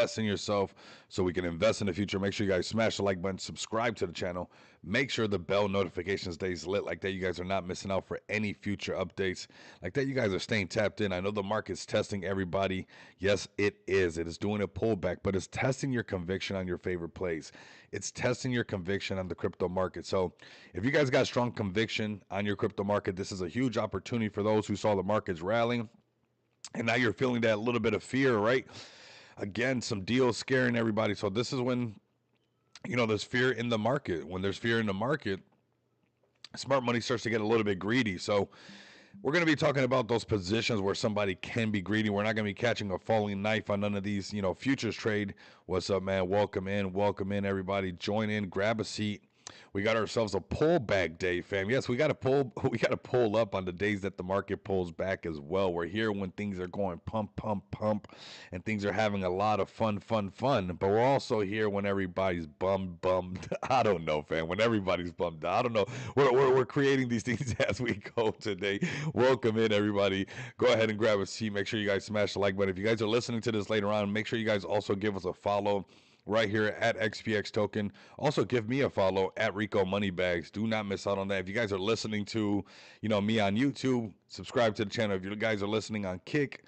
invest in yourself so we can invest in the future. Make sure you guys smash the like button, subscribe to the channel, make sure the bell notification stays lit. Like that, you guys are not missing out for any future updates. Like that, you guys are staying tapped in. I know the market's testing everybody. Yes, it is. It is doing a pullback, but it's testing your conviction on your favorite plays. It's testing your conviction on the crypto market. So if you guys got strong conviction on your crypto market, this is a huge opportunity for those who saw the markets rallying. And now you're feeling that little bit of fear, right? Again, some deals scaring everybody. So this is when, there's fear in the market. When there's fear in the market, smart money starts to get a little bit greedy. So we're going to be talking about those positions where somebody can be greedy. We're not going to be catching a falling knife on none of these, futures trade. What's up, man? Welcome in, everybody. Join in, grab a seat. We got ourselves a pullback day, fam. Yes, we got to pull. We got to pull up on the days that the market pulls back as well. We're here when things are going pump, pump, pump, and things are having a lot of fun, fun, fun. But we're also here when everybody's bummed. I don't know, fam. When everybody's bummed, I don't know. We're creating these things as we go today. Welcome in, everybody. Go ahead and grab a seat. Make sure you guys smash the like button. If you guys are listening to this later on, make sure you guys also give us a follow right here at XPX Token. Also, give me a follow at Rico Moneybags. Do not miss out on that. If you guys are listening to, me on YouTube, subscribe to the channel. If you guys are listening on Kick,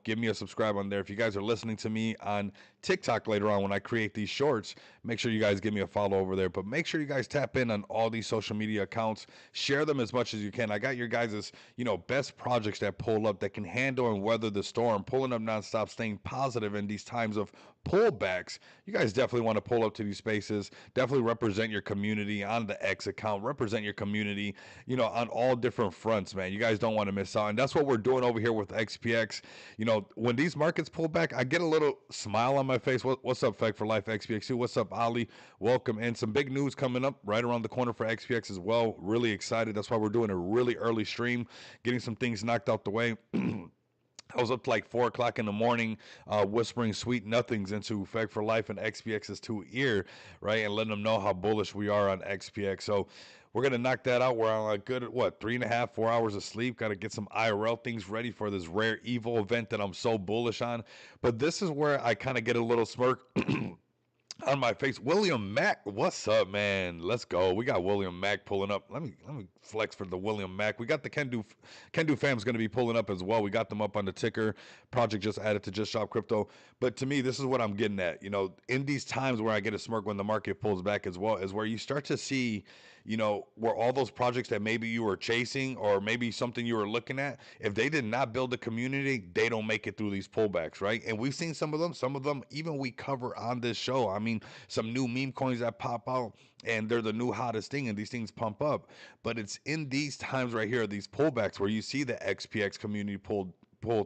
give me a subscribe on there. If you guys are listening to me on TikTok later on when I create these shorts, make sure you guys give me a follow over there. But make sure you guys tap in on all these social media accounts. Share them as much as you can. I got your guys' best projects that pull up, that can handle and weather the storm, pulling up nonstop, staying positive in these times of pullbacks. You guys definitely want to pull up to these spaces. Definitely represent your community on the X account. Represent your community, on all different fronts, man. You guys don't want to miss out. And that's what we're doing over here with XPX. When these markets pull back, I get a little smile on my face. What's up, Fec for Life XPX2? What's up, Ali? Welcome. And some big news coming up right around the corner for XPX as well. Really excited. That's why we're doing a really early stream, getting some things knocked out the way. I was up to like 4 o'clock in the morning, whispering sweet nothings into Feg for Life and XPX's ear, right? And letting them know how bullish we are on XPX. So we're going to knock that out. We're on a good, 3.5, 4 hours of sleep. Got to get some IRL things ready for this rare evil event that I'm so bullish on. But this is where I kind of get a little smirk on my face. William Mack, what's up, man? Let's go. We got William Mack pulling up. Let me flex for the William Mack. We got the Can Do fam's going to be pulling up as well. We got them up on the ticker. Project just added to Just Shop Crypto. But to me, this is what I'm getting at. In these times where I get a smirk when the market pulls back as well, is where you start to see, where all those projects that maybe you were chasing or maybe something you were looking at, if they did not build a community, they don't make it through these pullbacks, right? And we've seen some of them even we cover on this show. I mean, some new meme coins that pop out and they're the new hottest thing and these things pump up. But it's in these times right here, these pullbacks, where you see the XPX community pull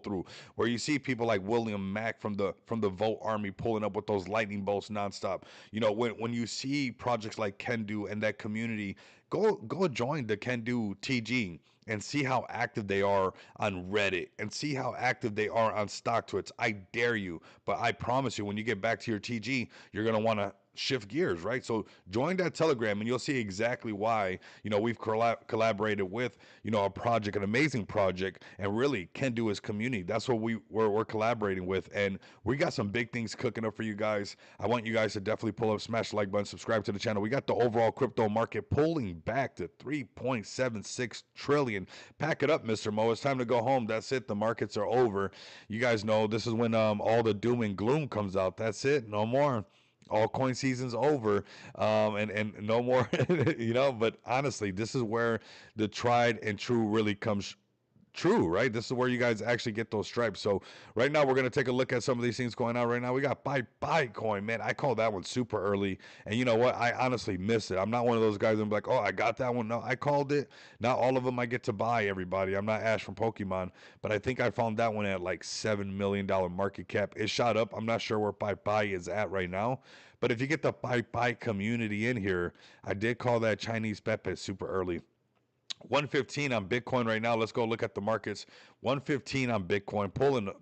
through, where you see people like William Mack from the Vote Army pulling up with those lightning bolts nonstop. When you see projects like Can Do and that community, go join the Can Do TG and see how active they are on Reddit and see how active they are on StockTwits. I dare you, but I promise you, when you get back to your TG, you're gonna want to shift gears, right? So join that Telegram and you'll see exactly why, we've collaborated with, a project, an amazing project, and really Can Do his community. That's what we're collaborating with. And we got some big things cooking up for you guys. I want you guys to definitely pull up, smash the like button, subscribe to the channel. We got the overall crypto market pulling back to 3.76 trillion. Pack it up, Mr. Mo. It's time to go home. That's it. The markets are over. You guys know this is when all the doom and gloom comes out. That's it. No more. All coin season's over, and no more, but honestly, this is where the tried and true really comes true, right? This is where you guys actually get those stripes. So right now we're going to take a look at some of these things going on right now. We got buy coin, man. I called that one super early, and you know what? I honestly missed it. I'm not one of those guys that I'm like, oh, I got that one. No, I called it. Not all of them I get to buy, everybody. I'm not Ash from Pokemon, but I think I found that one at like $7 million market cap. It shot up. I'm not sure where buy is at right now, but if you get the buy community in here, I did call that Chinese Pepe super early. 115 on Bitcoin right now. Let's go look at the markets. 115 on Bitcoin,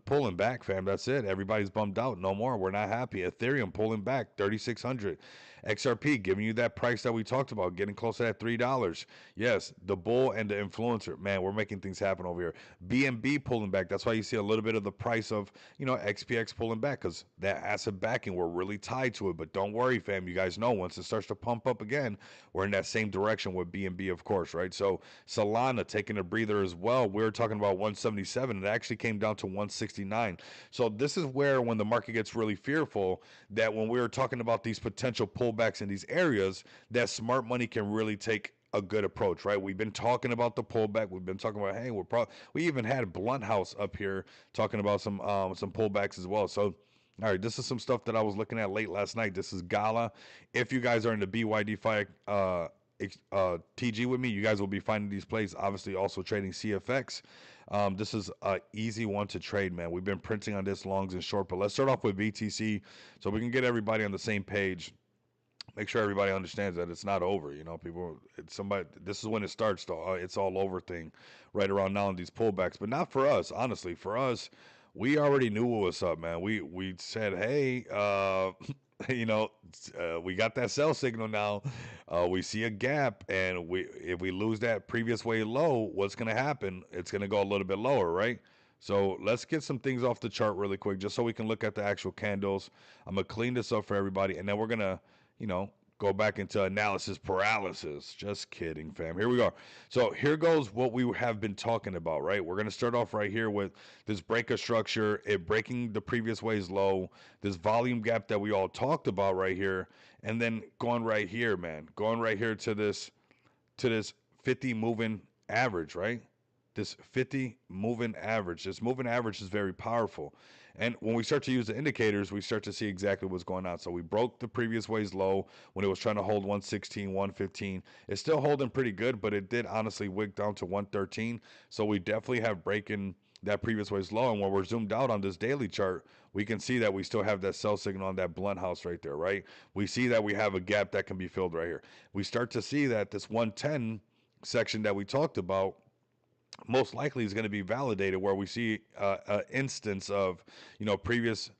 pulling back, fam. That's it. Everybody's bummed out. No more. We're not happy. Ethereum pulling back, 3,600. XRP giving you that price that we talked about, getting close to that $3. Yes, the bull and the influencer, man, we're making things happen over here. BNB pulling back. That's why you see a little bit of the price of XPX pulling back, because that asset backing, we're really tied to it. But don't worry, fam. You guys know once it starts to pump up again, we're in that same direction with BNB, of course, right? So Solana taking a breather as well. We were talking about 177. It actually came down to 169. So this is where, when the market gets really fearful, that when we were talking about these potential pullbacks in these areas, that smart money can really take a good approach, right? We've been talking about the pullback. We've been talking about, hey, we even had Blunt House up here talking about some pullbacks as well. So all right, this is some stuff that I was looking at late last night. This is Gala. If you guys are in the BYD TG with me, you guys will be finding these plays. Obviously, also trading CFX. This is an easy one to trade, man. We've been printing on this longs and short, but let's start off with BTC so we can get everybody on the same page. Make sure everybody understands that it's not over. People, it's somebody. This is when it starts. It's all over thing, right around now in these pullbacks. But not for us, honestly. For us, we already knew what was up, man. We said, hey, we got that sell signal now. We see a gap, and if we lose that previous way low, what's gonna happen? It's gonna go a little bit lower, right? So let's get some things off the chart really quick, just so we can look at the actual candles. I'm gonna clean this up for everybody, and then we're gonna, go back into analysis paralysis. Just kidding, fam. Here we go. So here goes what we have been talking about, right? We're going to start off right here with this breaker structure, it breaking the previous ways low, this volume gap that we all talked about right here, and then going right here, man. Going right here to this 50 moving average, right? This 50 moving average. This moving average is very powerful. And when we start to use the indicators, we start to see exactly what's going on. So we broke the previous way's low when it was trying to hold 116, 115. It's still holding pretty good, but it did honestly wick down to 113. So we definitely have breaking that previous way's low. And when we're zoomed out on this daily chart, we can see that we still have that sell signal on that blunt house right there, right? We see that we have a gap that can be filled right here. We start to see that this 110 section that we talked about most likely is going to be validated, where we see an instance of previous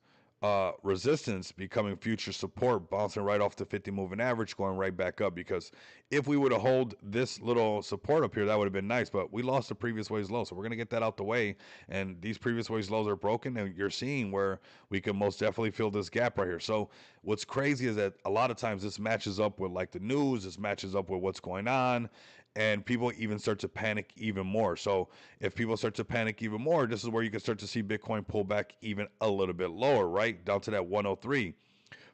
resistance becoming future support, bouncing right off the 50 moving average, going right back up. Because if we would have hold this little support up here, that would have been nice, but we lost the previous ways low, so we're going to get that out the way. And these previous ways lows are broken, and you're seeing where we can most definitely fill this gap right here. So what's crazy is that a lot of times this matches up with like the news, this matches up with what's going on, and people even start to panic even more. So if people start to panic even more, this is where you can start to see Bitcoin pull back even a little bit lower, right? Down to that 103.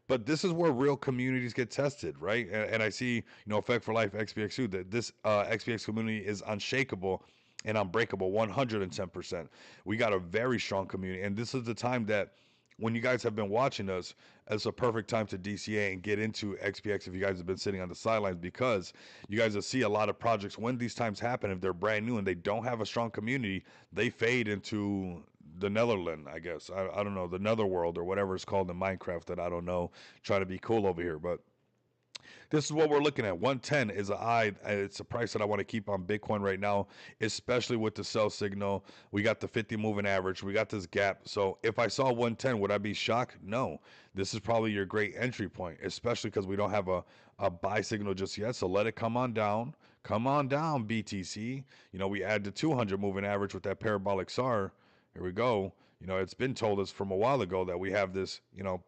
But this is where real communities get tested, right? And I see, Effect for Life XPX2, that this XPX community is unshakable and unbreakable 110%. We got a very strong community. And this is the time that when you guys have been watching us, it's a perfect time to DCA and get into XPX if you guys have been sitting on the sidelines, because you guys will see a lot of projects when these times happen. If they're brand new and they don't have a strong community, they fade into the Netherland, I guess. I don't know, the Netherworld or whatever it's called in Minecraft that I don't know. Trying to be cool over here, but this is what we're looking at. 110 is it's a price that I want to keep on Bitcoin right now, especially with the sell signal. We got the 50 moving average. We got this gap. So if I saw 110, would I be shocked? No. This is probably your great entry point, especially because we don't have a buy signal just yet. So let it come on down. Come on down, BTC. We add the 200 moving average with that parabolic SAR. Here we go. It's been told us from a while ago that we have this,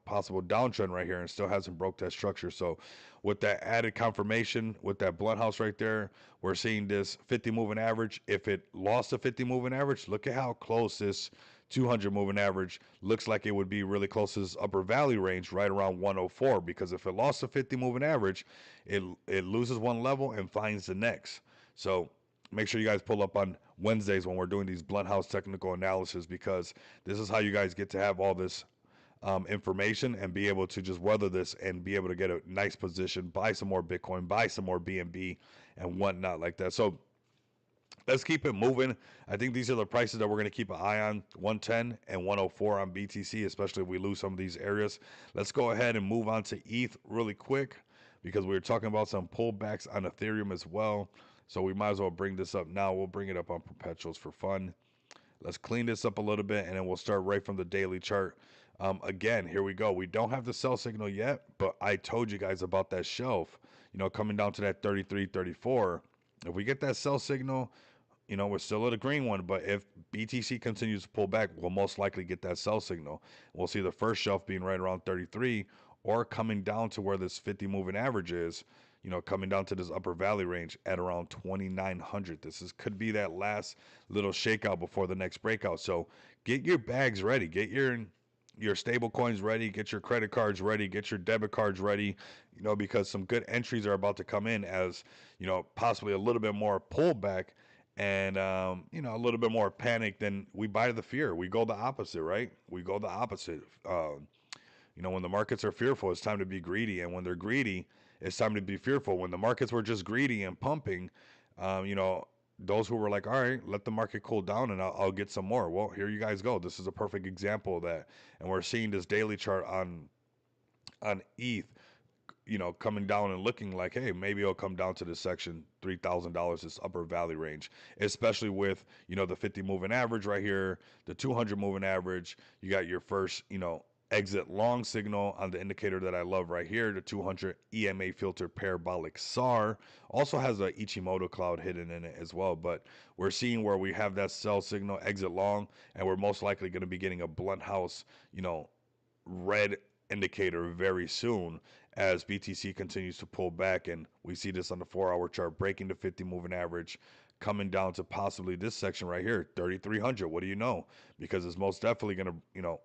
possible downtrend right here, and still hasn't broke that structure. So with that added confirmation, with that blunt house right there, we're seeing this 50 moving average. If it lost a 50 moving average, look at how close this 200 moving average looks like it would be really close to this upper valley range right around 104. Because if it lost a 50 moving average, it loses one level and finds the next. So make sure you guys pull up on Wednesdays when we're doing these blunt house technical analysis, because this is how you guys get to have all this information and be able to just weather this and be able to get a nice position, buy some more Bitcoin, buy some more BNB and whatnot like that. So let's keep it moving. I think these are the prices that we're going to keep an eye on, 110 and 104 on BTC, especially if we lose some of these areas. Let's go ahead and move on to ETH really quick, because we were talking about some pullbacks on Ethereum as well. So we might as well bring this up now. We'll bring it up on perpetuals for fun. Let's clean this up a little bit, and then we'll start right from the daily chart. Again, here we go. We don't have the sell signal yet, but I told you guys about that shelf, coming down to that 33, 34. If we get that sell signal, we're still at a green one, but if BTC continues to pull back, we'll most likely get that sell signal. We'll see the first shelf being right around 33 or coming down to where this 50 moving average is, coming down to this upper valley range at around 2,900. Could be that last little shakeout before the next breakout. So get your bags ready, get your stable coins ready, get your credit cards ready, get your debit cards ready, because some good entries are about to come in as, possibly a little bit more pullback and a little bit more panic. Than we buy the fear. We go the opposite, right? We go the opposite. When the markets are fearful, it's time to be greedy, and when they're greedy, it's time to be fearful. When the markets were just greedy and pumping, um, you know, those who were like, all right, let the market cool down and I'll get some more. Well, here you guys go. This is a perfect example of that, and we're seeing this daily chart on ETH, coming down and looking like, hey, maybe it'll come down to this section, $3,000, this upper valley range, especially with, the 50 moving average right here, the 200 moving average. You got your first, exit long signal on the indicator that I love right here, the 200 EMA filtered parabolic SAR. Also has a Ichimoto cloud hidden in it as well, but we're seeing where we have that sell signal exit long, and we're most likely going to be getting a blunt house, red indicator very soon as BTC continues to pull back, and we see this on the 4-hour chart breaking the 50 moving average, coming down to possibly this section right here, 3,300. What do you know? Because it's most definitely going to,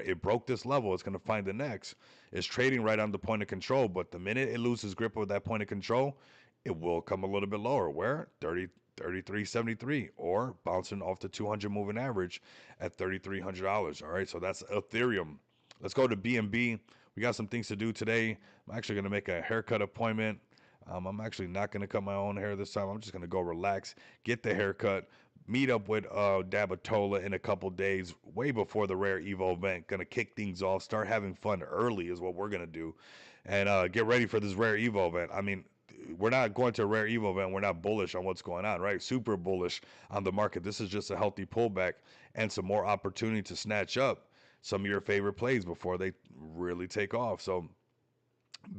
it broke this level. It's going to find the next. It's trading right on the point of control, but the minute it loses grip of that point of control, it will come a little bit lower. Where? 33.73, or bouncing off the 200 moving average at $3,300. All right, so that's Ethereum. Let's go to BNB. We got some things to do today. I'm actually going to make a haircut appointment. I'm actually not going to cut my own hair this time. I'm just going to go relax, get the haircut, meet up with Dabatola in a couple days, way before the Rare Evo event. Going to kick things off, start having fun early is what we're going to do, and get ready for this Rare Evo event. I mean, we're not going to a Rare Evo event. We're not bullish on what's going on, right? Super bullish on the market. This is just a healthy pullback and some more opportunity to snatch up some of your favorite plays before they really take off. So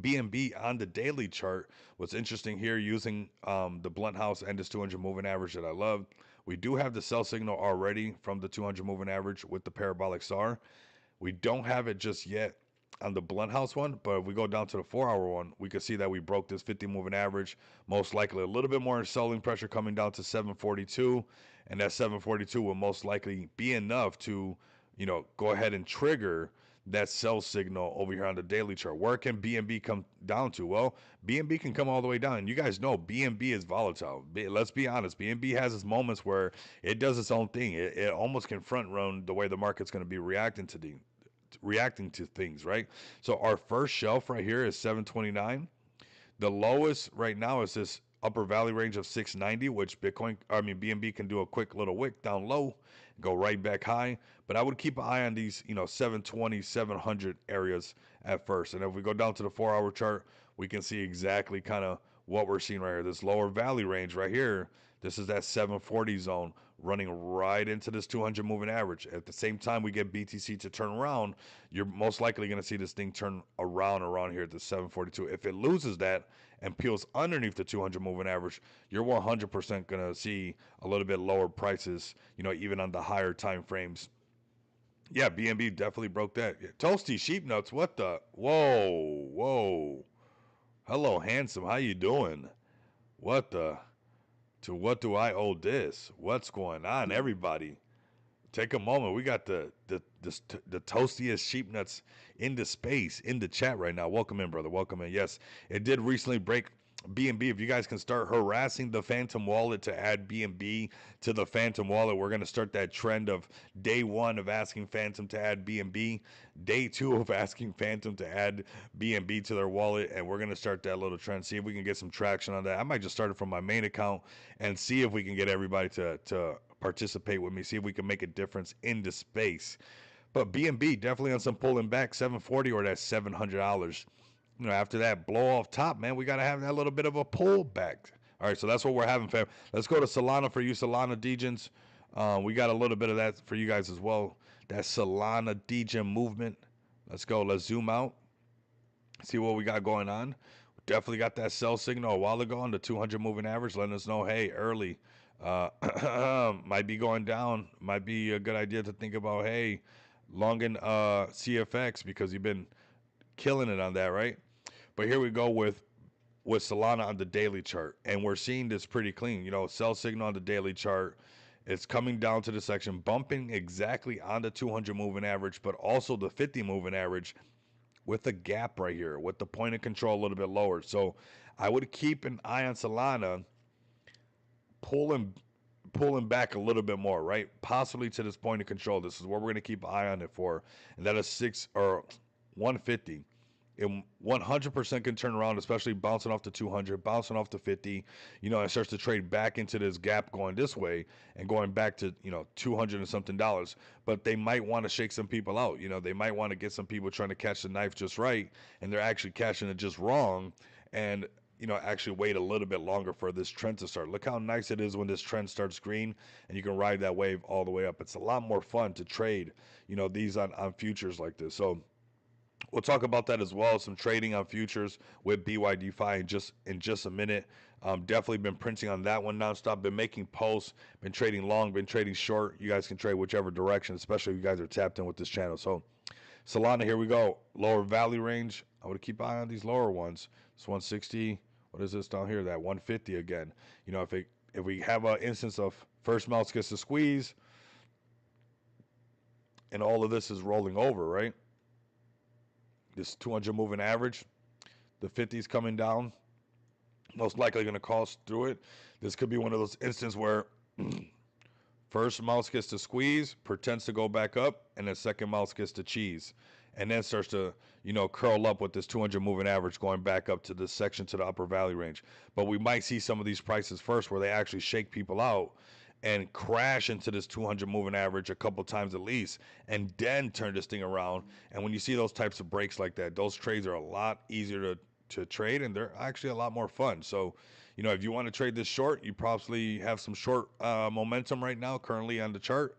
BNB on the daily chart, what's interesting here, using the blunt house and this 200 moving average that I love. We do have the sell signal already from the 200 moving average with the parabolic SAR. We don't have it just yet on the blunt house one, but if we go down to the 4-hour one, we can see that we broke this 50 moving average. Most likely a little bit more selling pressure coming down to 742, and that 742 will most likely be enough to, go ahead and trigger that sell signal over here on the daily chart. Where can BNB come down to? Well, BNB can come all the way down. And you guys know BNB is volatile. Let's be honest. BNB has its moments where it does its own thing. It almost can front run the way the market's going to be reacting to things, right? So our first shelf right here is 729. The lowest right now is this upper valley range of 690, which BNB can do a quick little wick down low, go right back high. But I would keep an eye on these, 720, 700 areas at first. And if we go down to the 4-hour chart, we can see exactly kind of what we're seeing right here. This lower valley range right here, this is that 740 zone running right into this 200 moving average. At the same time we get BTC to turn around, you're most likely going to see this thing turn around here at the 742. If it loses that and peels underneath the 200 moving average, you're 100% going to see a little bit lower prices, even on the higher time frames. Yeah, BNB definitely broke that. Yeah. Toasty sheep nuts, what the? Whoa, whoa. Hello, handsome. How you doing? What the? To what do I owe this? What's going on, everybody? Take a moment. We got the toastiest sheep nuts in the space in the chat right now. Welcome in, brother. Welcome in. Yes, it did recently break BNB. If you guys can start harassing the Phantom Wallet to add BNB to the Phantom Wallet, we're gonna start that trend of day 1 of asking Phantom to add BNB, day 2 of asking Phantom to add BNB to their wallet, and we're gonna start that little trend. See if we can get some traction on that. I might just start it from my main account and see if we can get everybody to participate with me. See if we can make a difference in the space. But BNB definitely on some pulling back, 740 or that $700. After that blow off top, man, we got to have that little bit of a pullback. All right, so that's what we're having, fam. Let's go to Solana for you Solana Degens. We got a little bit of that for you guys as well. That Solana DJ movement. Let's go. Let's zoom out. See what we got going on. Definitely got that sell signal a while ago on the 200 moving average, letting us know, hey, early. Might be going down. Might be a good idea to think about, hey, long in CFX because you've been killing it on that, right? But here we go with Solana on the daily chart, and we're seeing this pretty clean. Sell signal on the daily chart. It's coming down to the section, bumping exactly on the 200 moving average, but also the 50 moving average with a gap right here, with the point of control a little bit lower. So I would keep an eye on Solana pulling pulling back a little bit more, right? Possibly to this point of control. This is where we're going to keep an eye on it for, and that is 150. It 100% can turn around, especially bouncing off the 200, bouncing off the 50. It starts to trade back into this gap going this way and going back to 200 and something dollars. But they might want to shake some people out. They might want to get some people trying to catch the knife just right, and they're actually catching it just wrong. And actually wait a little bit longer for this trend to start. Look how nice it is when this trend starts green and you can ride that wave all the way up. It's a lot more fun to trade, these on futures like this. So we'll talk about that as well. Some trading on futures with BYDFi in just a minute. Definitely been printing on that one nonstop. Been making posts. Been trading long. Been trading short. You guys can trade whichever direction, especially if you guys are tapped in with this channel. So Solana, here we go. Lower value range. I would keep an eye on these lower ones. It's 160. What is this down here? That 150 again. If we have an instance of first mouse gets the squeeze, and all of this is rolling over, right? This 200 moving average, the 50 is coming down, most likely going to cross through it. This could be one of those instances where first mouse gets to squeeze, pretends to go back up, and then second mouse gets to cheese, and then starts to curl up with this 200 moving average going back up to this section to the upper value range. But we might see some of these prices first where they actually shake people out and crash into this 200 moving average a couple times at least, and then turn this thing around. And when you see those types of breaks like that, those trades are a lot easier to trade, and they're actually a lot more fun. So if you want to trade this short, you probably have some short momentum right now currently on the chart,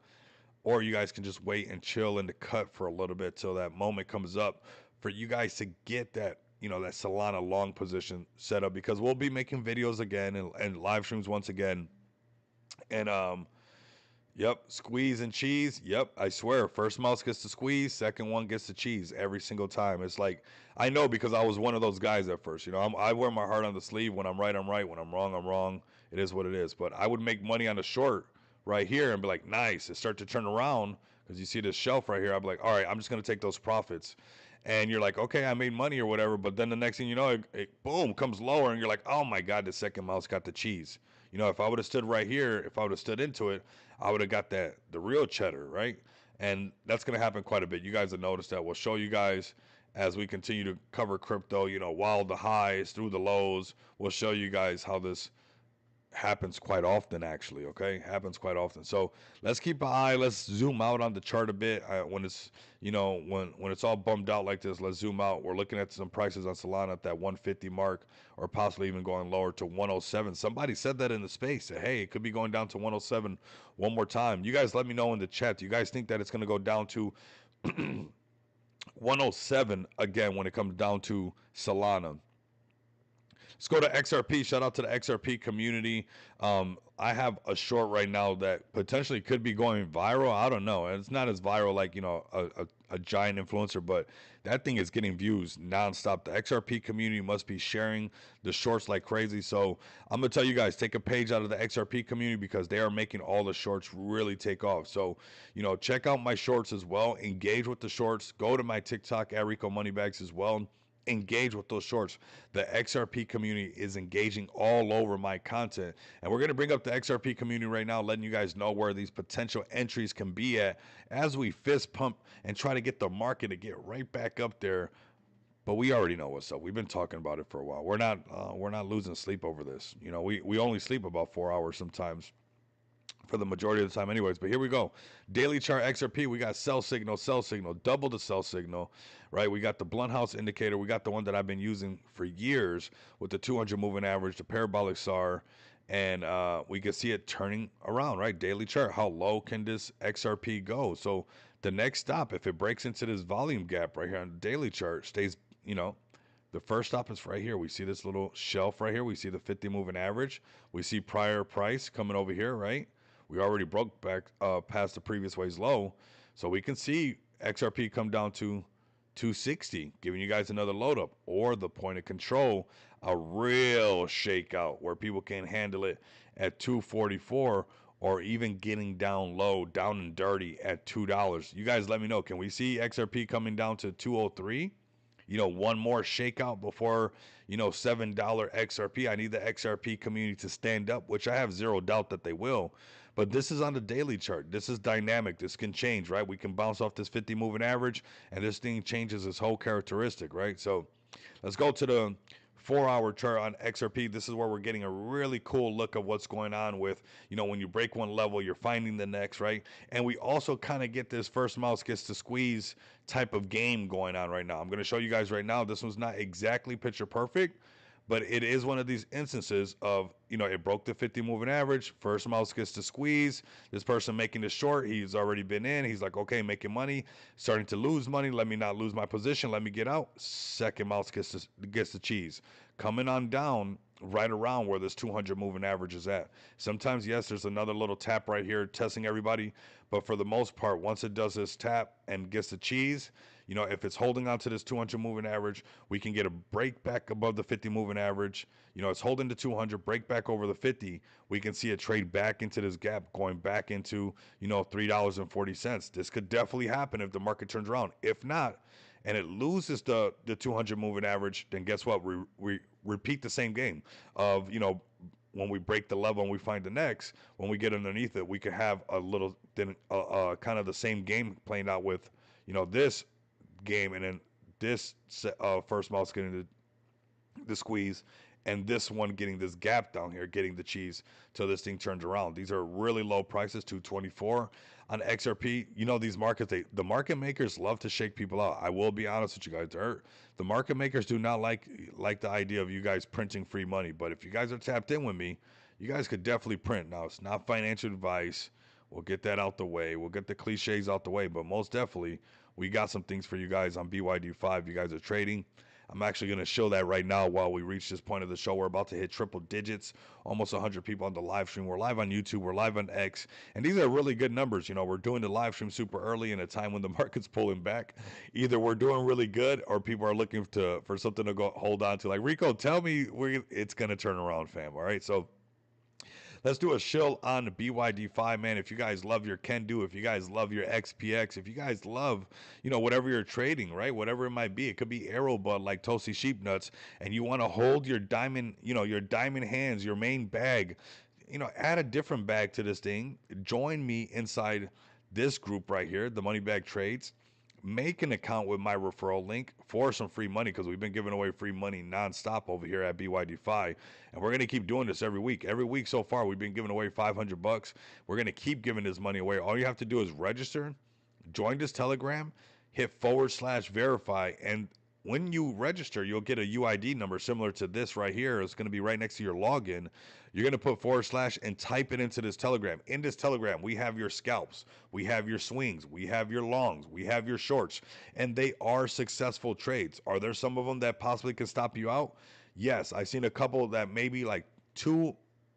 or you guys can just wait and chill in the cut for a little bit till that moment comes up for you guys to get that that Solana long position set up, because we'll be making videos again and live streams once again. And yep, squeeze and cheese. Yep, I swear, first mouse gets to squeeze, second one gets to cheese every single time. It's like, I know, because I was one of those guys at first. I wear my heart on the sleeve. When I'm right, I'm right. When I'm wrong, I'm wrong. It is what it is. But I would make money on the short right here and be like, nice. It start to turn around because you see this shelf right here. I'd be like, all right, I'm just gonna take those profits. And you're like, okay, I made money or whatever. But then the next thing you know, it boom comes lower, and you're like, oh my god, the second mouse got the cheese. If I would have stood right here, if I would have stood into it, I would have got the real cheddar, right? And that's going to happen quite a bit. You guys have noticed that. We'll show you guys as we continue to cover crypto, while the highs, through the lows. We'll show you guys how this happens quite often, actually. Okay, happens quite often. So let's keep an eye. Let's zoom out on the chart a bit. When it's when it's all bummed out like this, let's zoom out. We're looking at some prices on Solana at that 150 mark, or possibly even going lower to 107. Somebody said that in the space. Said, hey, it could be going down to 107 one more time. You guys let me know in the chat. Do you guys think that it's going to go down to 107 again when it comes down to Solana? Let's go to XRP. Shout out to the XRP community. I have a short right now that potentially could be going viral. I don't know. It's not as viral like, a giant influencer, but that thing is getting views nonstop. The XRP community must be sharing the shorts like crazy. So I'm going to tell you guys, take a page out of the XRP community, because they are making all the shorts really take off. So, check out my shorts as well. Engage with the shorts. Go to my TikTok at Rico Moneybags as well. Engage with those shorts. The XRP community is engaging all over my content, and we're going to bring up the XRP community right now, letting you guys know where these potential entries can be at as we fist pump and try to get the market to get right back up there. But we already know what's up. We've been talking about it for a while. We're not losing sleep over this. We only sleep about 4 hours sometimes, for the majority of the time anyways. But here we go. Daily chart XRP, we got sell signal, double the sell signal, right? We got the blunt house indicator. We got the one that I've been using for years with the 200 moving average, the parabolic SAR, and we can see it turning around, right? Daily chart. How low can this XRP go? So the next stop, if it breaks into this volume gap right here on the daily chart, stays, you know, the first stop is right here. We see this little shelf right here. We see the 50 moving average. We see prior price coming over here, right? We already broke back past the previous way's low. So we can see XRP come down to 260, giving you guys another load up, or the point of control, a real shakeout where people can handle it at 244, or even getting down low, down and dirty at $2. You guys let me know. Can we see XRP coming down to 203? One more shakeout before, $7 XRP. I need the XRP community to stand up, which I have zero doubt that they will. But this is on the daily chart. This is dynamic. This can change, right? We can bounce off this 50 moving average, and this thing changes its whole characteristic, right? So let's go to the 4-hour chart on XRP. This is where we're getting a really cool look of what's going on with, when you break one level, you're finding the next, right? And we also kind of get this first mouse gets to squeeze type of game going on right now. I'm going to show you guys right now. This one's not exactly picture perfect, but it is one of these instances of, it broke the 50 moving average. First mouse gets to squeeze. This person making the short, he's already been in. He's like, okay, making money, starting to lose money. Let me not lose my position. Let me get out. Second mouse gets the cheese. Coming on down right around where this 200 moving average is at. Sometimes, yes, there's another little tap right here testing everybody. But for the most part, once it does this tap and gets the cheese, if it's holding on to this 200 moving average, we can get a break back above the 50 moving average. It's holding the 200, break back over the 50. We can see a trade back into this gap, going back into, $3.40. This could definitely happen if the market turns around. If not, and it loses the 200 moving average, then guess what? We repeat the same game of, when we break the level and we find the next, when we get underneath it, we could have a little, then kind of the same game playing out with, this game, and then this first mouse getting the squeeze, and this one getting this gap down here, getting the cheese till this thing turns around. These are really low prices, 224 on XRP. These markets, the market makers love to shake people out. I will be honest with you guys. The market makers do not like the idea of you guys printing free money. But if you guys are tapped in with me, you guys could definitely print. Now, it's not financial advice. We'll get that out the way. We'll get the cliches out the way. But most definitely, we got some things for you guys on BYD5. You guys are trading. I'm actually going to show that right now while we reach this point of the show. We're about to hit triple digits, almost 100 people on the live stream. We're live on YouTube. We're live on X. And these are really good numbers. We're doing the live stream super early in a time when the market's pulling back. Either we're doing really good or people are looking for something to go hold on to. Like, Rico, tell me it's going to turn around, fam. All right. So let's do a shill on BYD5, man. If you guys love your Can Do, if you guys love your XPX, if you guys love, whatever you're trading, right? Whatever it might be. It could be arrow bud like Toasty Sheep Nuts, and you want to hold your diamond, your diamond hands, your main bag, add a different bag to this thing. Join me inside this group right here, the Money Bag Trades. Make an account with my referral link for some free money, because we've been giving away free money nonstop over here at BYD5, and we're gonna keep doing this every week. Every week so far, we've been giving away $500. We're gonna keep giving this money away. All you have to do is register, join this Telegram, hit /verify, and when you register, you'll get a UID number similar to this right here. It's going to be right next to your login. You're going to put / and type it into this Telegram. In this Telegram, we have your scalps, we have your swings, we have your longs, we have your shorts, and they are successful trades. Are there some of them that possibly can stop you out? Yes, I've seen a couple that maybe like 2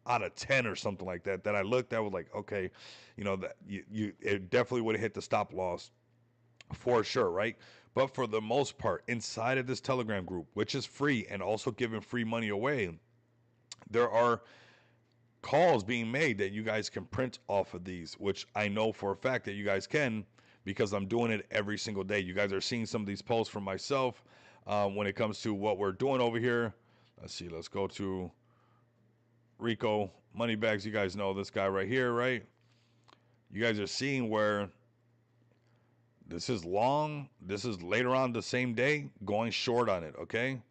out of 10 or something like that I looked at was like, okay, that it definitely would have hit the stop loss for sure, right? But for the most part, inside of this Telegram group, which is free and also giving free money away, there are calls being made that you guys can print off of these, which I know for a fact that you guys can, because I'm doing it every single day. You guys are seeing some of these posts from myself when it comes to what we're doing over here. Let's see. Let's go to Rico Moneybags. You guys know this guy right here, right? You guys are seeing where this is long. This is later on the same day going short on it, okay?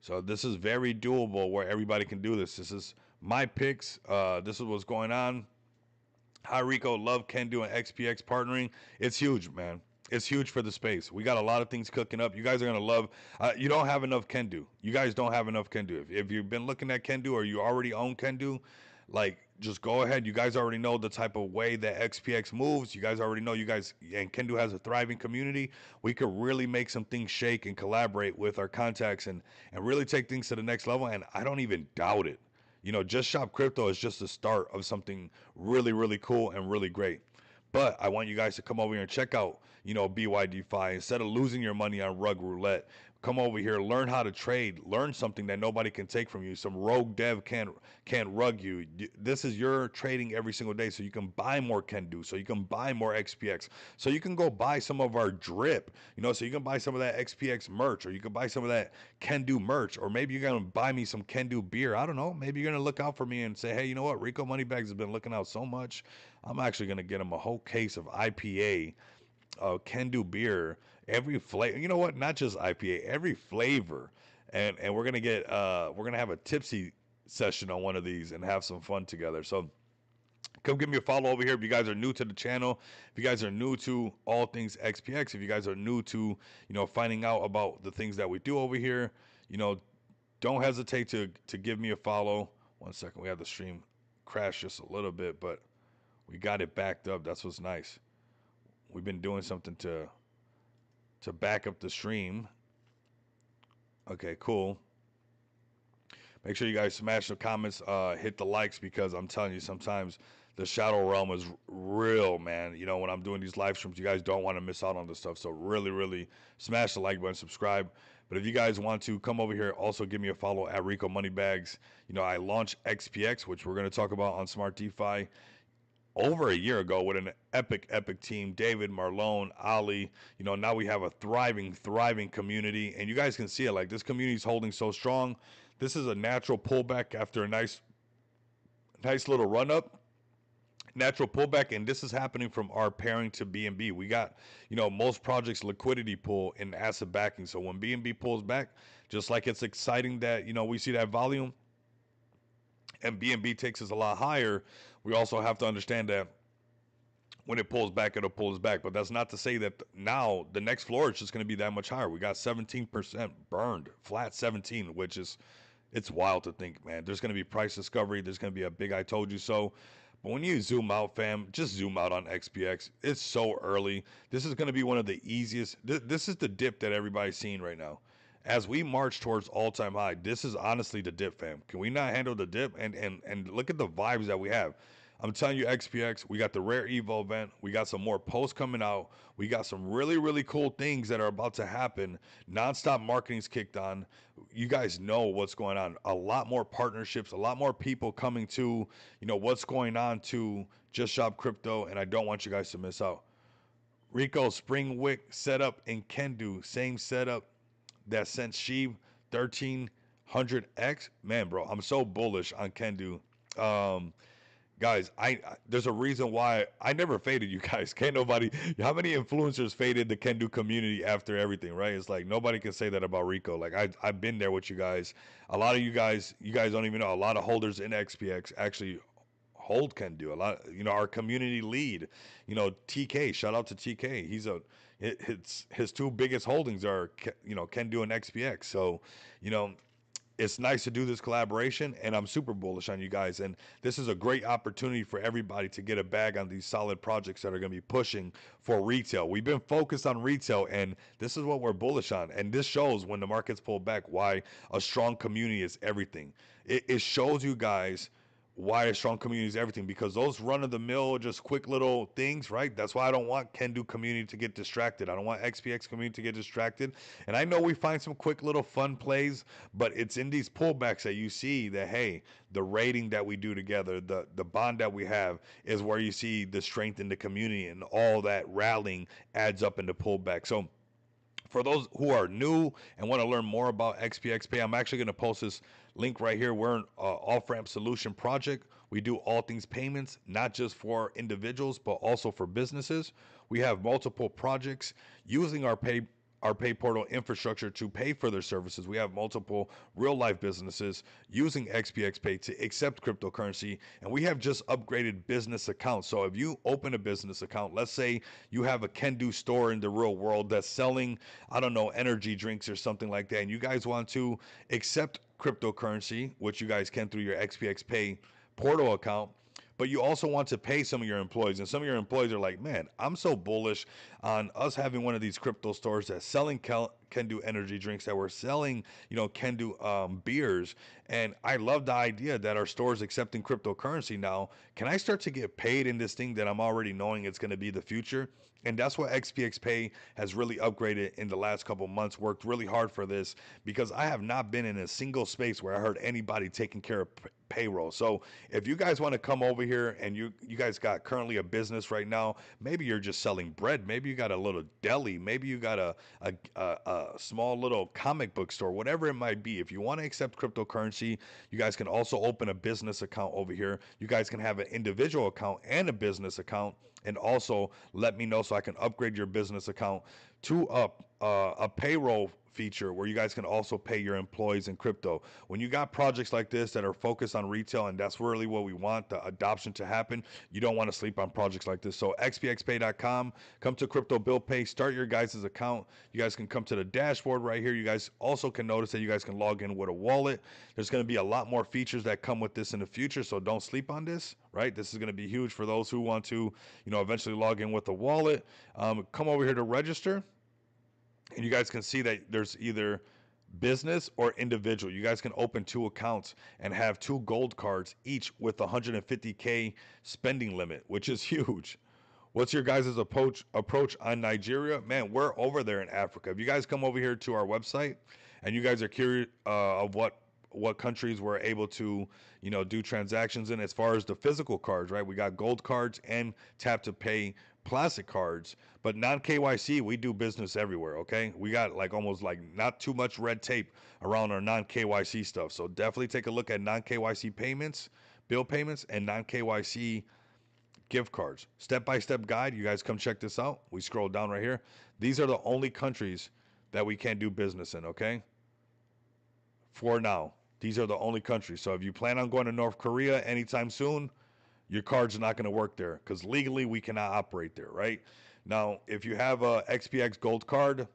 So this is very doable where everybody can do this. This is my picks. This is what's going on. Hi, Rico. Love Can Do and XPX partnering. It's huge, man. It's huge for the space. We got a lot of things cooking up. You guys are going to love. You don't have enough Can Do. You guys don't have enough Can Do. If you've been looking at Can Do or you already own Can Do, Like, just go ahead. You guys already know the type of way that XPX moves. You guys already know you guys and Kendu has a thriving community. We could really make some things shake and collaborate with our contacts and really take things to the next level. And I don't even doubt it. Just shop crypto is just the start of something really, really cool and really great. But I want you guys to come over here and check out, BYDFi. Instead of losing your money on rug roulette, come over here, learn how to trade, learn something that nobody can take from you. Some rogue dev can't rug you. This is your trading every single day, so you can buy more Kendu, so you can buy more XPX, so you can go buy some of our drip, so you can buy some of that XPX merch, or you can buy some of that Kendu merch, or maybe you're gonna buy me some Kendu beer. I don't know. Maybe you're gonna look out for me and say, hey, you know what? Rico Moneybags has been looking out so much. I'm actually gonna get him a whole case of IPA, Kendu beer, every flavor. You know what? Not just IPA, every flavor. And we're gonna have a tipsy session on one of these and have some fun together. So come give me a follow over here if you guys are new to the channel. If you guys are new to all things XPX, if you guys are new to finding out about the things that we do over here, you know, don't hesitate to give me a follow. 1 second, we have the stream crash just a little bit, but we got it backed up. That's what's nice. We've been doing something to back up the stream. Okay, cool. Make sure you guys smash the comments, hit the likes, because I'm telling you, sometimes the shadow realm is real, man. When I'm doing these live streams, you guys don't want to miss out on this stuff. So really, really smash the like button, subscribe. But if you guys want to come over here, also give me a follow at Rico Moneybags. I launched XPX, which we're going to talk about on Smart DeFi, over a year ago with an epic team. David, Marlon, Ali. Now we have a thriving community, and you guys can see it. Like, this community is holding so strong. This is a natural pullback after a nice little run up. Natural pullback, and this is happening from our pairing to BNB. We got, most projects liquidity pool in asset backing. So when BNB pulls back, just like it's exciting that, we see that volume and BNB takes us a lot higher, we also have to understand that when it pulls back, it'll pull us back. But that's not to say that now the next floor is just going to be that much higher. We got 17% burned, flat 17, which is, it's wild to think, man. There's going to be price discovery. There's going to be a big I told you so. But when you zoom out, fam, just zoom out on XPX. It's so early. This is going to be one of the easiest. This is the dip that everybody's seeing right now. As we march towards all-time high, this is honestly the dip, fam. Can we not handle the dip? And look at the vibes that we have. I'm telling you, XPX, we got the rare Evo event. We got some more posts coming out. We got some really, really cool things that are about to happen. Nonstop marketing's kicked on. You guys know what's going on. A lot more partnerships, a lot more people coming to, what's going on to Just Shop Crypto, and I don't want you guys to miss out. Rico, Springwick setup in Kendu, same setup that sent Sheeb 1300X. Man, bro, I'm so bullish on Kendu. Guys, there's a reason why I never faded you guys. Can't nobody. How many influencers faded the Kendu community after everything, right? It's like nobody can say that about Rico. Like, I've been there with you guys. A lot of you guys don't even know. A lot of holders in XPX actually hold Kendu. A lot, our community lead, TK. Shout out to TK. His two biggest holdings are Kendu and XPX. So, it's nice to do this collaboration, and I'm super bullish on you guys. And this is a great opportunity for everybody to get a bag on these solid projects that are going to be pushing for retail. We've been focused on retail, and this is what we're bullish on. And this shows, when the markets pull back, why a strong community is everything. It shows you guys why a strong community is everything, because those run-of-the-mill, just quick little things, right? That's why I don't want Kendu community to get distracted. I don't want XPX community to get distracted. And I know we find some quick little fun plays, but it's in these pullbacks that you see that, hey, the rating that we do together, the bond that we have, is where you see the strength in the community, and all that rallying adds up in the pullback. So for those who are new and want to learn more about XPX Pay, I'm actually going to post this link right here. We're an off-ramp solution project. We do all things payments, not just for individuals, but also for businesses. We have multiple projects using our pay portal infrastructure to pay for their services. We have multiple real life businesses using XPX Pay to accept cryptocurrency, and we have just upgraded business accounts. So if you open a business account, let's say you have a Kendu store in the real world that's selling, I don't know, energy drinks or something like that, and you guys want to accept cryptocurrency, which you guys can through your XPX Pay portal account, but you also want to pay some of your employees. And some of your employees are like, man, I'm so bullish on us having one of these crypto stores that's selling can do energy drinks, that we're selling, can do beers. And I love the idea that our store is accepting cryptocurrency now. Can I start to get paid in this thing that I'm already knowing it's going to be the future? And that's what XPX Pay has really upgraded in the last couple months, worked really hard for this, because I have not been in a single space where I heard anybody taking care of payroll. So if you guys want to come over here and you guys got currently a business right now, maybe you're just selling bread, maybe you got a little deli, maybe you got a small little comic book store, whatever it might be. If you want to accept cryptocurrency, you guys can also open a business account over here. You guys can have an individual account and a business account, and also let me know so I can upgrade your business account to a payroll feature where you guys can also pay your employees in crypto. When you got projects like this that are focused on retail, and that's really what we want the adoption to happen, you don't want to sleep on projects like this. So xpxpay.com, come to Crypto Bill Pay, start your guys' account. You guys can come to the dashboard right here. You guys also can notice that you guys can log in with a wallet. There's going to be a lot more features that come with this in the future, so don't sleep on this, right? This is going to be huge for those who want to, eventually log in with a wallet. Come over here to register, and you guys can see that there's either business or individual. You guys can open two accounts and have two gold cards, each with 150K spending limit, which is huge. What's your guys' approach on Nigeria? Man, we're over there in Africa. If you guys come over here to our website and you guys are curious of what countries we're able to, do transactions in as far as the physical cards, right? We got gold cards and tap to pay plastic cards, but non KYC, we do business everywhere, okay? We got like almost like not too much red tape around our non KYC stuff. So definitely take a look at non KYC payments, bill payments, and non KYC gift cards. Step by step guide. You guys come check this out. We scroll down right here. These are the only countries that we can't do business in, okay? For now, these are the only countries. So if you plan on going to North Korea anytime soon, your card's not going to work there because legally we cannot operate there, right? Now, if you have a XPX Gold card,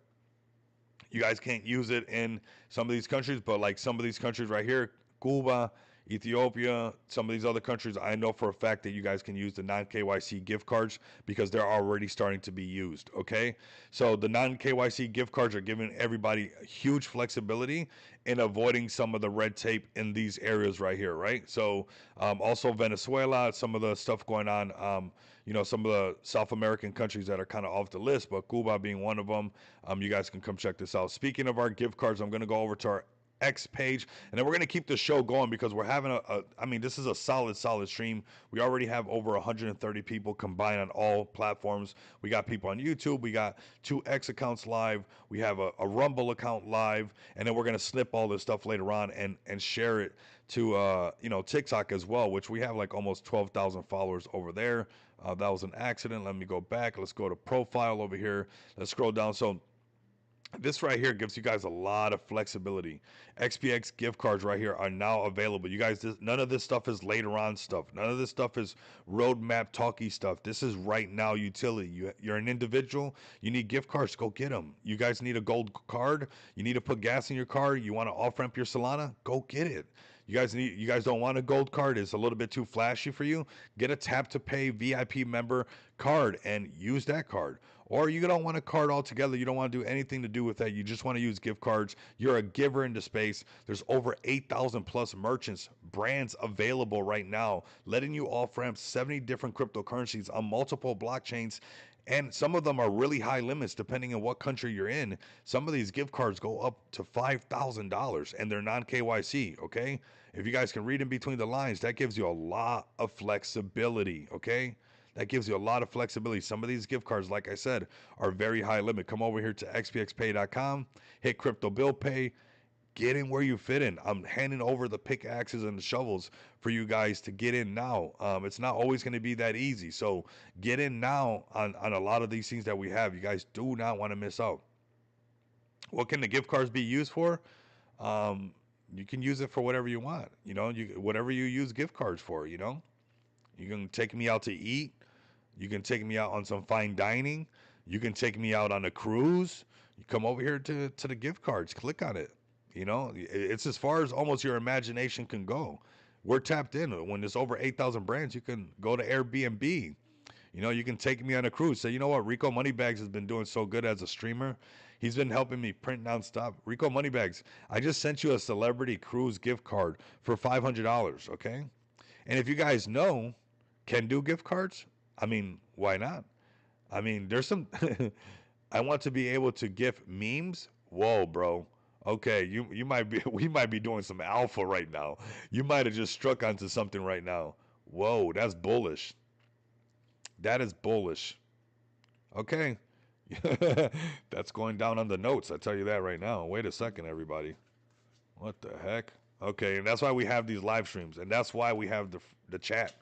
you guys can't use it in some of these countries, but like some of these countries right here, Cuba, Ethiopia, some of these other countries, I know for a fact that you guys can use the non KYC gift cards because they're already starting to be used. Okay. So the non KYC gift cards are giving everybody huge flexibility in avoiding some of the red tape in these areas right here. Right. So also Venezuela, some of the stuff going on, some of the South American countries that are kind of off the list, but Cuba being one of them. You guys can come check this out. Speaking of our gift cards, I'm going to go over to our X page, and then we're going to keep the show going because we're having this is a solid stream. We already have over 130 people combined on all platforms. We got people on YouTube, we got two X accounts live, we have a Rumble account live, and then we're going to snip all this stuff later on and share it to TikTok as well, which we have like almost 12,000 followers over there. That was an accident. Let me go back. Let's go to profile over here. Let's scroll down. So this right here gives you guys a lot of flexibility. XPX gift cards right here are now available. You guys, none of this stuff is later on stuff. None of this stuff is roadmap talky stuff. This is right now utility. You're an individual. You need gift cards. Go get them. You guys need a gold card. You need to put gas in your car. You want to off ramp your Solana? Go get it. You guys don't want a gold card, it's a little bit too flashy for you. Get a tap to pay VIP member card and use that card. Or you don't want a card altogether. You don't want to do anything to do with that. You just want to use gift cards. You're a giver into space. There's over 8,000 plus merchants, brands available right now, letting you off ramp 70 different cryptocurrencies on multiple blockchains. And some of them are really high limits depending on what country you're in. Some of these gift cards go up to $5,000 and they're non KYC, okay? If you guys can read in between the lines, that gives you a lot of flexibility, okay? That gives you a lot of flexibility. Some of these gift cards, like I said, are very high limit. Come over here to xpxpay.com, hit Crypto Bill Pay, get in where you fit in. I'm handing over the pickaxes and the shovels for you guys to get in now. It's not always going to be that easy. So get in now on a lot of these things that we have. You guys do not want to miss out. What can the gift cards be used for? You can use it for whatever you want. Whatever you use gift cards for, You can take me out to eat. You can take me out on some fine dining. You can take me out on a cruise. You come over here to the gift cards. Click on it. It's as far as almost your imagination can go. We're tapped in. When there's over 8,000 brands, you can go to Airbnb. You know, you can take me on a cruise. Say, you know what, Rico Moneybags has been doing so good as a streamer. He's been helping me print nonstop. Rico Moneybags, I just sent you a celebrity cruise gift card for $500. Okay, and if you guys know, can do gift cards. I mean, why not? I mean, there's some. I want to be able to gift memes. Whoa, bro. Okay, you might be we might be doing some alpha right now. You might have just struck onto something right now. Whoa, that's bullish. That is bullish. Okay. That's going down on the notes. I tell you that right now. Wait a second, everybody. What the heck? Okay, and that's why we have these live streams, and that's why we have the chat.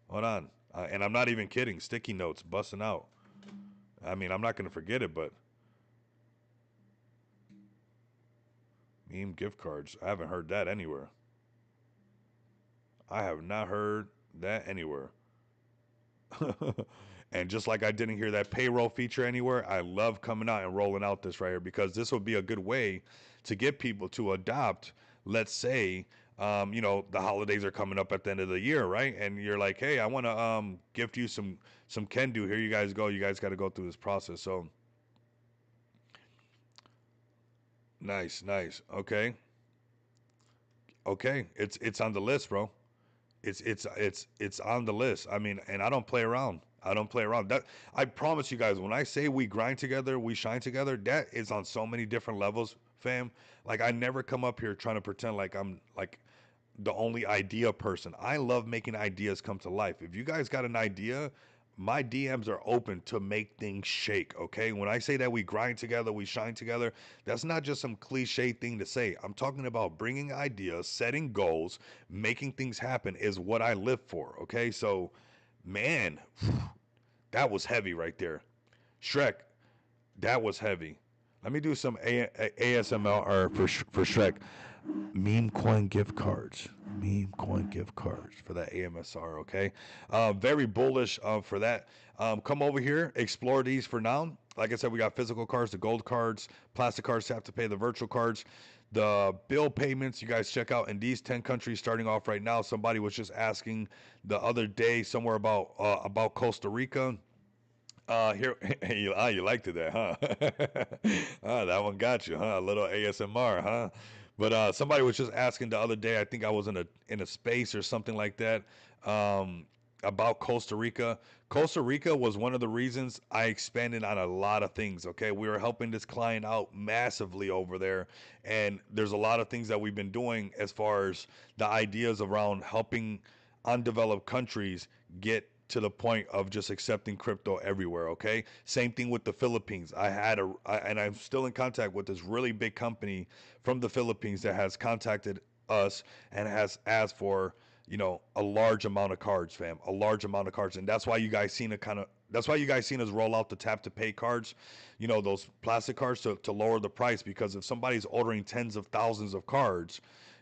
Hold on, and I'm not even kidding. Sticky notes busting out. I mean, I'm not gonna forget it, but meme gift cards. I haven't heard that anywhere. I have not heard that anywhere. And just like I didn't hear that payroll feature anywhere, I love coming out and rolling out this right here because this would be a good way to get people to adopt. Let's say, you know, the holidays are coming up at the end of the year, right? And you're like, hey, I want to gift you some can do. Here you guys go. You guys got to go through this process. So nice, nice. Okay, okay. It's on the list, bro. It's on the list. I mean, and I don't play around. I don't play around. That I promise you guys, when I say we grind together, we shine together, that is on so many different levels, fam. Like I never come up here trying to pretend like I'm like the only idea person. I love making ideas come to life. If you guys got an idea, my DMs are open to make things shake, okay? When I say that we grind together, we shine together, that's not just some cliche thing to say. I'm talking about bringing ideas, setting goals, making things happen is what I live for, okay? So, man, that was heavy right there. Shrek, that was heavy. Let me do some ASMR for Shrek. Meme coin gift cards. Meme coin gift cards for that AMSR. Okay, very bullish for that. Come over here, explore these for now. Like I said, we got physical cards, the gold cards, plastic cards. Have to pay the virtual cards. The bill payments you guys check out in these 10 countries starting off right now. Somebody was just asking the other day somewhere about Costa Rica. Here, you liked it there, huh? That one got you, huh? A little ASMR, huh? But somebody was just asking the other day. I think I was in a space or something like that about Costa Rica. Costa Rica was one of the reasons I expanded on a lot of things. Okay, we were helping this client out massively over there, and there's a lot of things that we've been doing as far as the ideas around helping undeveloped countries get to the point of just accepting crypto everywhere. Okay, same thing with the Philippines. And I'm still in contact with this really big company from the Philippines that has contacted us and has asked for, you know, a large amount of cards, fam, a large amount of cards. And that's why you guys seen us roll out the tap to pay cards, you know, those plastic cards to lower the price. Because if somebody's ordering tens of thousands of cards,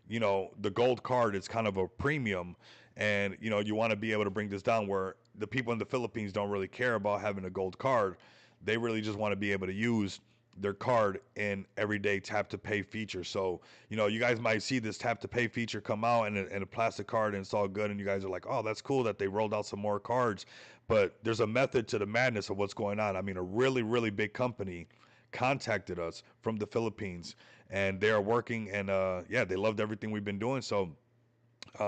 you know, the gold card is kind of a premium. And, you know, you want to be able to bring this down where the people in the Philippines don't really care about having a gold card. They really just want to be able to use their card in everyday tap to pay feature. So, you know, you guys might see this tap to pay feature come out and a plastic card and it's all good. And you guys are like, oh, that's cool that they rolled out some more cards. But there's a method to the madness of what's going on. I mean, a really, really big company contacted us from the Philippines and they are working and yeah, they loved everything we've been doing. So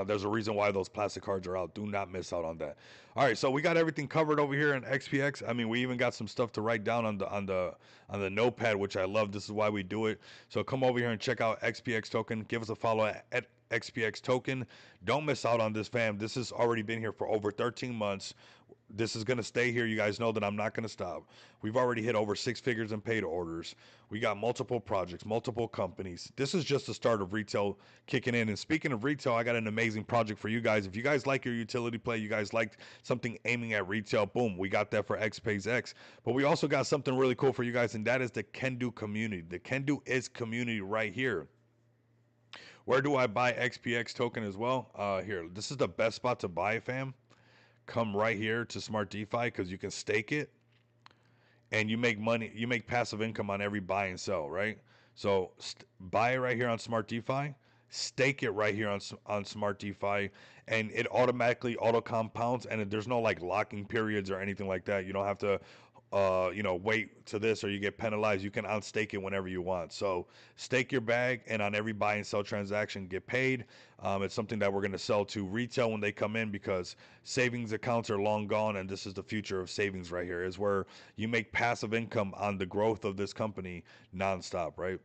there's a reason why those plastic cards are out. Do not miss out on that. All right, so we got everything covered over here in XPX. I mean, we even got some stuff to write down on the notepad, which I love. This is why we do it. So come over here and check out XPX Token. Give us a follow at XPX Token. Don't miss out on this, fam. This has already been here for over 13 months. This is going to stay here. You guys know that I'm not going to stop. We've already hit over 6 figures in paid orders. We got multiple projects, multiple companies. This is just the start of retail kicking in. And speaking of retail, I got an amazing project for you guys. If you guys like your utility play, you guys like something aiming at retail, boom, we got that for XPays X. But we also got something really cool for you guys, and that is the Can Do community. The Can Do is community right here. Where do I buy XPX token as well? Here, this is the best spot to buy, fam. Come right here to Smart DeFi because you can stake it and you make money. You make passive income on every buy and sell, right? So buy it right here on Smart DeFi. stake it right here on Smart DeFi, and it automatically auto compounds, and there's no like locking periods or anything like that. You don't have to wait to this or you get penalized. You can unstake it whenever you want. So stake your bag, and on every buy and sell transaction, get paid. It's something that we're going to sell to retail when they come in, because savings accounts are long gone, and this is the future of savings right here, is where you make passive income on the growth of this company nonstop, right?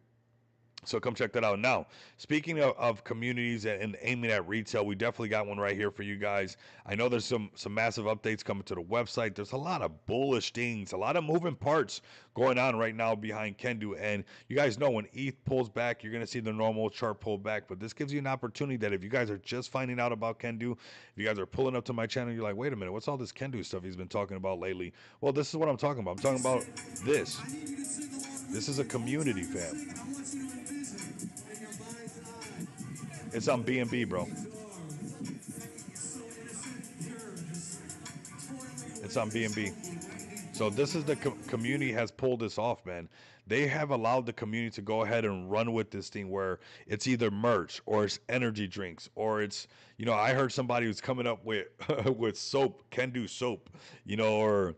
So come check that out. Now, speaking of communities and aiming at retail, we definitely got one right here for you guys. I know there's some massive updates coming to the website. There's a lot of bullish things, a lot of moving parts going on right now behind Kendu. And you guys know when ETH pulls back, you're going to see the normal chart pull back. But this gives you an opportunity that if you guys are just finding out about Kendu, if you guys are pulling up to my channel, you're like, wait a minute, what's all this Kendu stuff he's been talking about lately? Well, this is what I'm talking about. I'm talking about this. This is a community, fam. It's on BNB, bro. It's on BNB. So this is the community has pulled this off, man. They have allowed the community to go ahead and run with this thing, where it's either merch or it's energy drinks or it's, I heard somebody was coming up with with soap, can do soap, or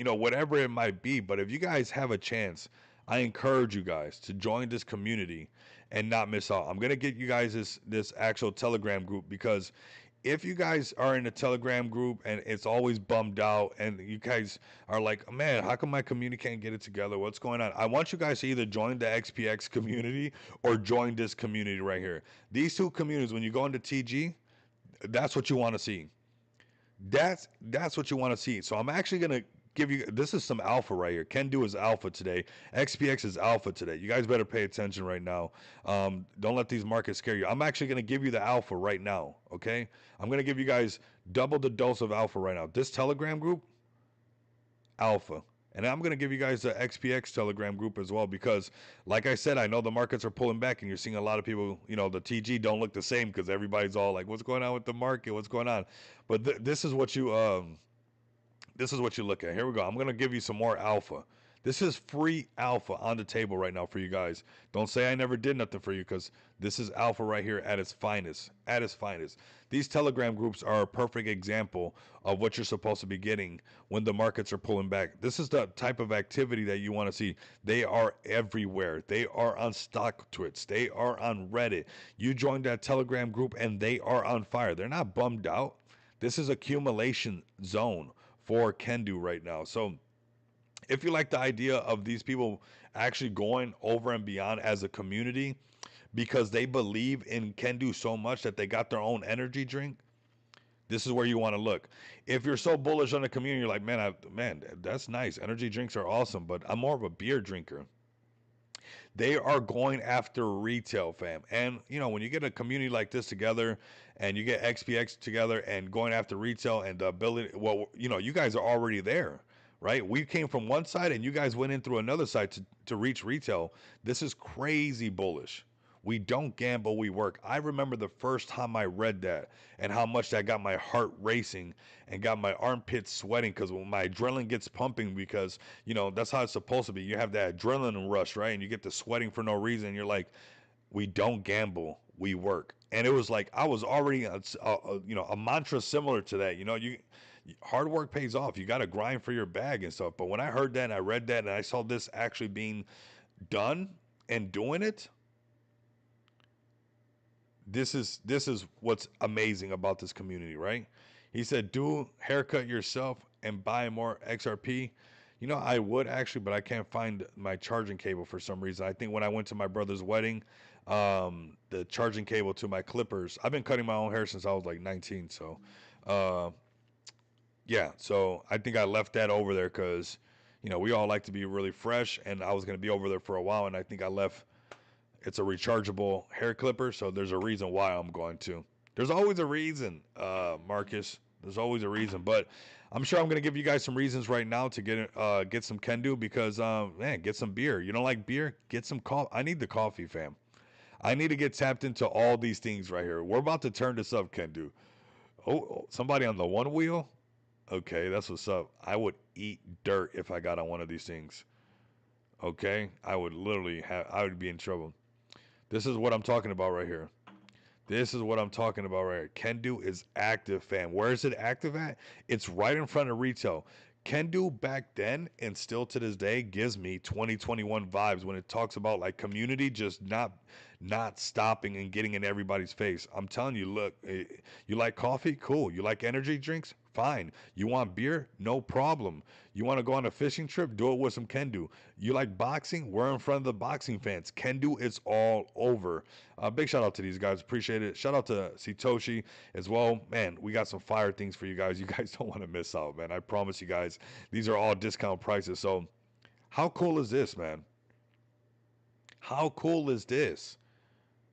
whatever it might be. But if you guys have a chance, I encourage you guys to join this community and not miss out. I'm gonna get you guys this actual Telegram group, because if you guys are in a Telegram group and it's always bummed out and you guys are like, man, how come my community can't get it together? What's going on? I want you guys to either join the XPX community or join this community right here. These two communities, when you go into TG, that's what you want to see. That's what you want to see. So I'm actually gonna give you, this is some alpha right here. Can do is alpha today. XPX is alpha today. You guys better pay attention right now. Don't let these markets scare you. I'm actually gonna give you the alpha right now. Okay, I'm gonna give you guys double the dose of alpha right now. This Telegram group, alpha. And I'm going to give you guys the XPX Telegram group as well, because, like I said, I know the markets are pulling back and you're seeing a lot of people, the TG don't look the same because everybody's all like, what's going on with the market? What's going on? But this is what you look at. Here we go. I'm going to give you some more alpha. This is free alpha on the table right now for you guys. Don't say I never did nothing for you, because this is alpha right here at its finest. At its finest. These Telegram groups are a perfect example of what you're supposed to be getting when the markets are pulling back. This is the type of activity that you want to see. They are everywhere. They are on StockTwits. They are on Reddit. You join that Telegram group and they are on fire. They're not bummed out. This is accumulation zone for Kendu right now. So if you like the idea of these people actually going over and beyond as a community because they believe in Kendu so much that they got their own energy drink, this is where you want to look. If you're so bullish on the community, you're like, man, that's nice. Energy drinks are awesome, but I'm more of a beer drinker. They are going after retail, fam. And, when you get a community like this together and you get XPX together and going after retail and the ability, well, you guys are already there, right? We came from one side and you guys went in through another side to reach retail. This is crazy bullish. We don't gamble, we work. I remember the first time I read that and how much that got my heart racing and got my armpits sweating, because when my adrenaline gets pumping, because, that's how it's supposed to be. You have that adrenaline rush, right? And you get the sweating for no reason. And you're like, we don't gamble, we work. And it was like I was already, a mantra similar to that. Hard work pays off. You got to grind for your bag and stuff. But when I heard that and I read that and I saw this actually being done and doing it, this is what's amazing about this community, right? He said, do haircut yourself and buy more XRP. I would actually, but I can't find my charging cable for some reason. I think when I went to my brother's wedding, the charging cable to my clippers, I've been cutting my own hair since I was like 19. So, yeah, so I think I left that over there because, we all like to be really fresh, and I was going to be over there for a while, and I think I left. It's a rechargeable hair clipper, so there's a reason why I'm going to. There's always a reason, Marcus. There's always a reason, but I'm sure I'm going to give you guys some reasons right now to get some Kendu, because, man, get some beer. You don't like beer? Get some coffee. I need the coffee, fam. I need to get tapped into all these things right here. We're about to turn this up, Kendu. Oh, somebody on the one wheel? Okay, that's what's up. I would eat dirt if I got on one of these things. Okay? I would be in trouble. This is what I'm talking about right here. This is what I'm talking about right here. Kendu is active, fam. Where is it active at? It's right in front of retail. Kendu back then and still to this day gives me 2021 vibes when it talks about like community just not stopping and getting in everybody's face. I'm telling you, look, you like coffee? Cool. You like energy drinks? Fine. You want beer? No problem. You want to go on a fishing trip? Do it with some Kendu. You like boxing? We're in front of the boxing fans. Kendu is all over. Big shout out to these guys. Appreciate it. Shout out to Satoshi as well. Man, we got some fire things for you guys. You guys don't want to miss out, man. I promise you guys. These are all discount prices. So, how cool is this, man? How cool is this?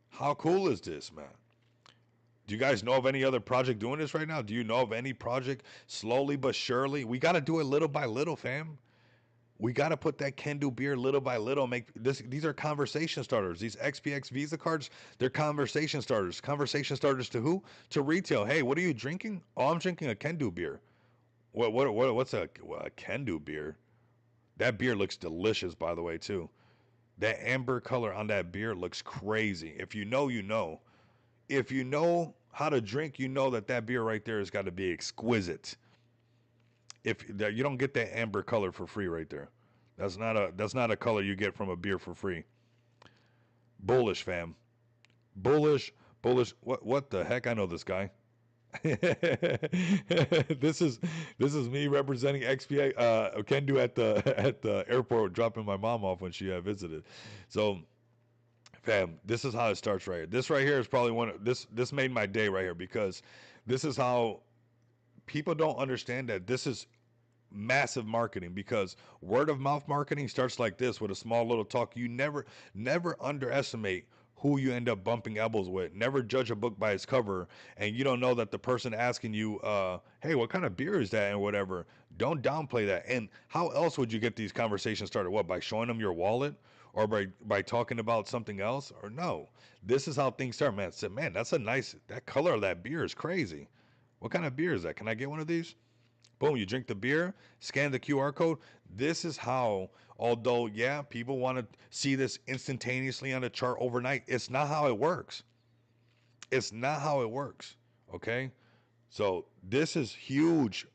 How cool is this, man? Do you guys know of any other project doing this right now? Do you know of any project slowly but surely? We got to do it little by little, fam. We got to put that Kendu beer little by little. Make this. These are conversation starters. These XPX Visa cards, they're conversation starters. Conversation starters to who? To retail. Hey, what are you drinking? Oh, I'm drinking a Kendu beer. What's a Kendu beer? That beer looks delicious, by the way, too. That amber color on that beer looks crazy. If you know, you know. If you know how to drink, you know that that beer right there has got to be exquisite. If you don't get that amber color for free right there, that's not a color you get from a beer for free. Bullish, fam. Bullish, bullish. What the heck? I know this guy. this is this is me representing XPA. Can do at the at the airport, dropping my mom off when she visited. So, fam, this is how it starts right here. This right here is probably one. This made my day right here because this is how people don't understand that this is massive marketing because word of mouth marketing starts like this with a small little talk. You never underestimate who you end up bumping elbows with. Never judge a book by its cover, and you don't know that the person asking you, hey, what kind of beer is that and whatever. Don't downplay that. And how else would you get these conversations started? What, by showing them your wallet or by talking about something else? Or no, this is how things start, man. Said, man, that's a nice, that color of that beer is crazy. What kind of beer is that? Can I get one of these? Boom, you drink the beer, scan the QR code. This is how, although, yeah, people want to see this instantaneously on the chart overnight, it's not how it works. It's not how it works. Okay? So, this is huge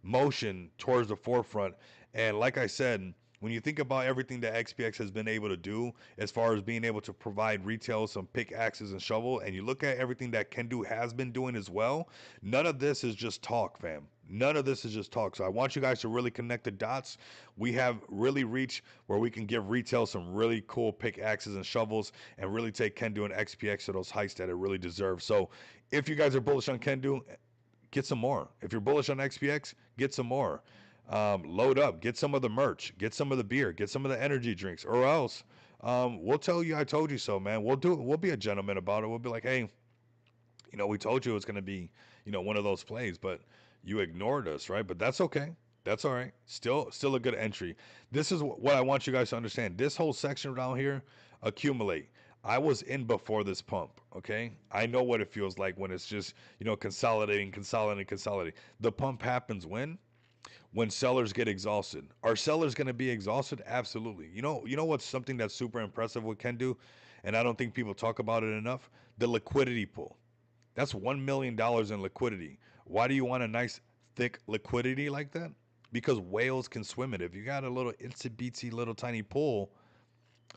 motion towards the forefront. And like I said, when you think about everything that XPX has been able to do as far as being able to provide retail some pickaxes and shovel, and you look at everything that Kendu has been doing as well, none of this is just talk, fam. None of this is just talk. So I want you guys to really connect the dots. We have really reached where we can give retail some really cool pickaxes and shovels and really take Kendu and XPX to those heights that it really deserves. So if you guys are bullish on Kendu, get some more. If you're bullish on XPX, get some more. Load up, get some of the merch, get some of the beer, get some of the energy drinks, or else we'll tell you I told you so, man. We'll do it. We'll be a gentleman about it. We'll be like, hey, we told you it was going to be, one of those plays, but you ignored us, right? But that's okay. That's all right. Still a good entry. This is what I want you guys to understand. This whole section down here, accumulate. I was in before this pump, okay? I know what it feels like when it's just, consolidating. The pump happens when sellers get exhausted. Are sellers going to be exhausted? Absolutely. You know what's something that's super impressive what Ken do, and I don't think people talk about it enough? The liquidity pool. That's $1 million in liquidity. Why do you want a nice thick liquidity like that? Because whales can swim it. If you got a little itsy bitsy little tiny pool,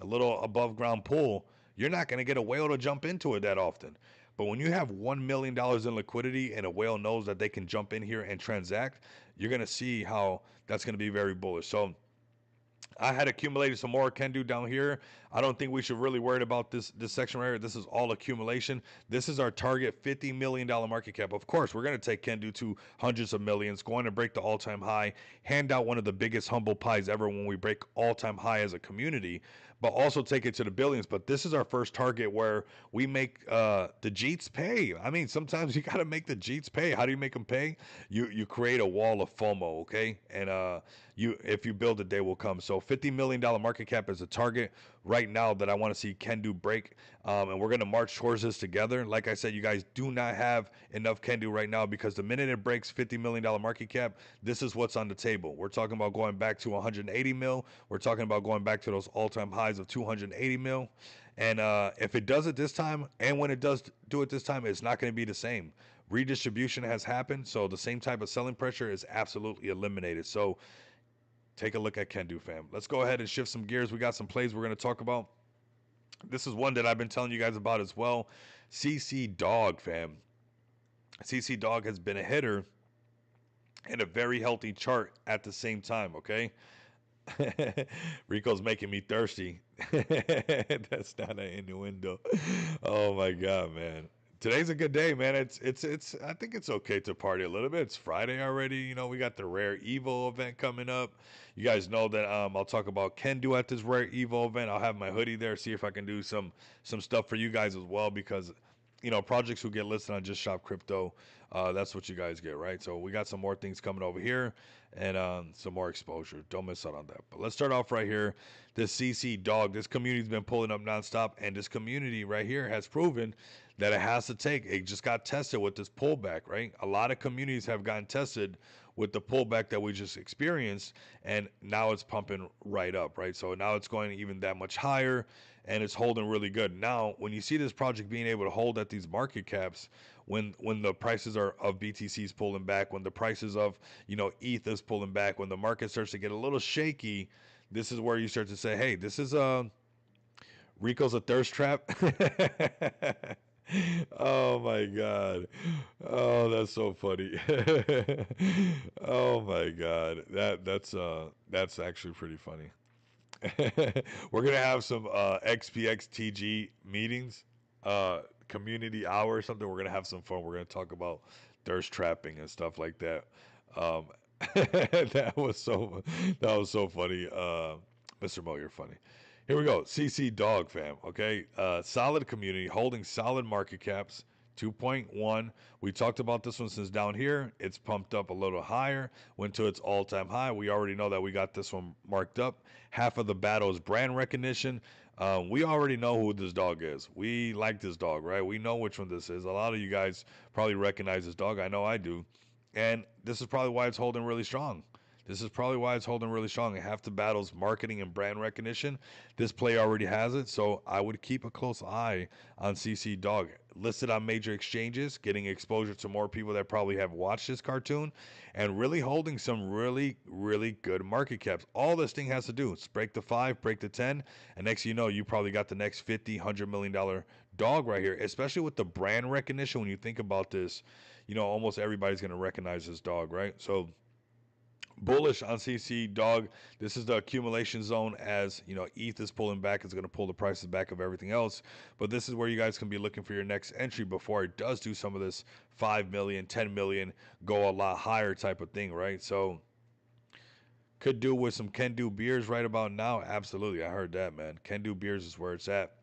a little above ground pool, you're not going to get a whale to jump into it that often. But when you have $1 million in liquidity and a whale knows that they can jump in here and transact, you're going to see how that's going to be very bullish. So I had accumulated some more Kendu down here. I don't think we should really worry about this section right here. This is all accumulation. This is our target $50 million market cap. Of course, we're going to take Kendu to hundreds of millions, going to break the all-time high, hand out one of the biggest humble pies ever when we break all-time high as a community, but also take it to the billions. But this is our first target where we make the Jeets pay. I mean, sometimes you got to make the Jeets pay. How do you make them pay? You create a wall of FOMO, okay? And if you build it, they will come. So $50 million market cap is a target right now that I want to see Kendu break. And we're going to march towards this together. Like I said, you guys do not have enough Kendu right now because the minute it breaks $50 million market cap, this is what's on the table. We're talking about going back to 180 mil. We're talking about going back to those all-time highs of 280 mil. And if it does it this time, and when it does do it this time, it's not going to be the same. Redistribution has happened, so the same type of selling pressure is absolutely eliminated. So take a look at Kendu, fam. Let's go ahead and shift some gears. We got some plays we're going to talk about. This is one that I've been telling you guys about as well. CC Dog, fam. CC Dog has been a hitter and a very healthy chart at the same time, okay? Rico's making me thirsty. That's not an innuendo. Oh my god, man. Today's a good day, man. It's I think it's okay to party a little bit. It's Friday already. You know, we got the Rare Evo event coming up. You guys know that I'll talk about Ken do at this Rare Evo event. I'll have my hoodie there, see if I can do some stuff for you guys as well because projects who get listed on Just Shop Crypto, that's what you guys get, right? So we got some more things coming over here and some more exposure. Don't miss out on that. But let's start off right here. This CC Dog, this community's been pulling up nonstop, and this community right here has proven that it has to take. It just got tested with this pullback, right? A lot of communities have gotten tested with the pullback that we just experienced, and now it's pumping right up, right? So now it's going even that much higher, and it's holding really good. Now, when you see this project being able to hold at these market caps, when the prices are of BTCs pulling back, when the prices of ETH is pulling back, when the market starts to get a little shaky, this is where you start to say, hey, this is Rico's a thirst trap. Oh my god. Oh, that's so funny. Oh my god. That's actually pretty funny. We're gonna have some XPXTG meetings, community hour or something. We're gonna have some fun. We're gonna talk about thirst trapping and stuff like that. Um, that was so funny. Mr. Mo, you're funny. Here we go. CC Dog fam. Okay, solid community holding solid market caps. 2.1. We talked about this one since down here. It's pumped up a little higher, went to its all time high. We already know that we got this one marked up. Half of the battle is brand recognition. We already know who this dog is. We like this dog, right? We know which one this is. A lot of you guys probably recognize this dog. I know I do. And this is probably why it's holding really strong. This is probably why it's holding really strong. And half the battle's marketing and brand recognition. This play already has it. So I would keep a close eye on CC Dog. Listed on major exchanges, getting exposure to more people that probably have watched this cartoon, and really holding some really, really good market caps. All this thing has to do is break the 5, break the 10, and next you know, you probably got the next 50, $100 million dog right here, especially with the brand recognition. When you think about this, almost everybody's going to recognize this dog, right? So bullish on CC Dog. This is the accumulation zone. As ETH is pulling back, it's going to pull the prices back of everything else. But this is where you guys can be looking for your next entry before it does do some of this 5 million, 10 million, go a lot higher type of thing, right? So could do with some Can Do beers right about now. Absolutely, I heard that, man. Can Do beers is where it's at.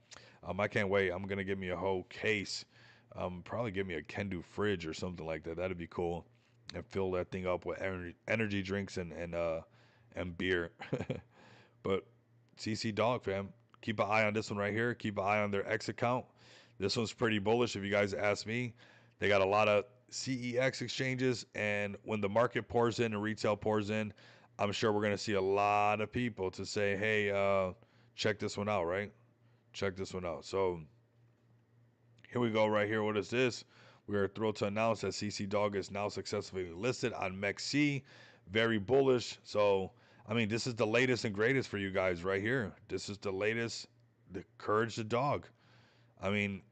I can't wait. I'm gonna give me a whole case. Probably give me a Can Do fridge or something like that. That'd be cool, and fill that thing up with energy drinks and beer. But CC Dog fam, keep an eye on this one right here. Keep an eye on their X account. This one's pretty bullish if you guys ask me. They got a lot of CEX exchanges, and when the market pours in and retail pours in, I'm sure we're gonna see a lot of people to say, "Hey, check this one out," right? Check this one out. So here we go, right here. What is this? We are thrilled to announce that CC Dog is now successfully listed on MEXC. Very bullish. So, I mean, this is the latest and greatest for you guys right here. This is the latest, the Courage the Dog. I mean,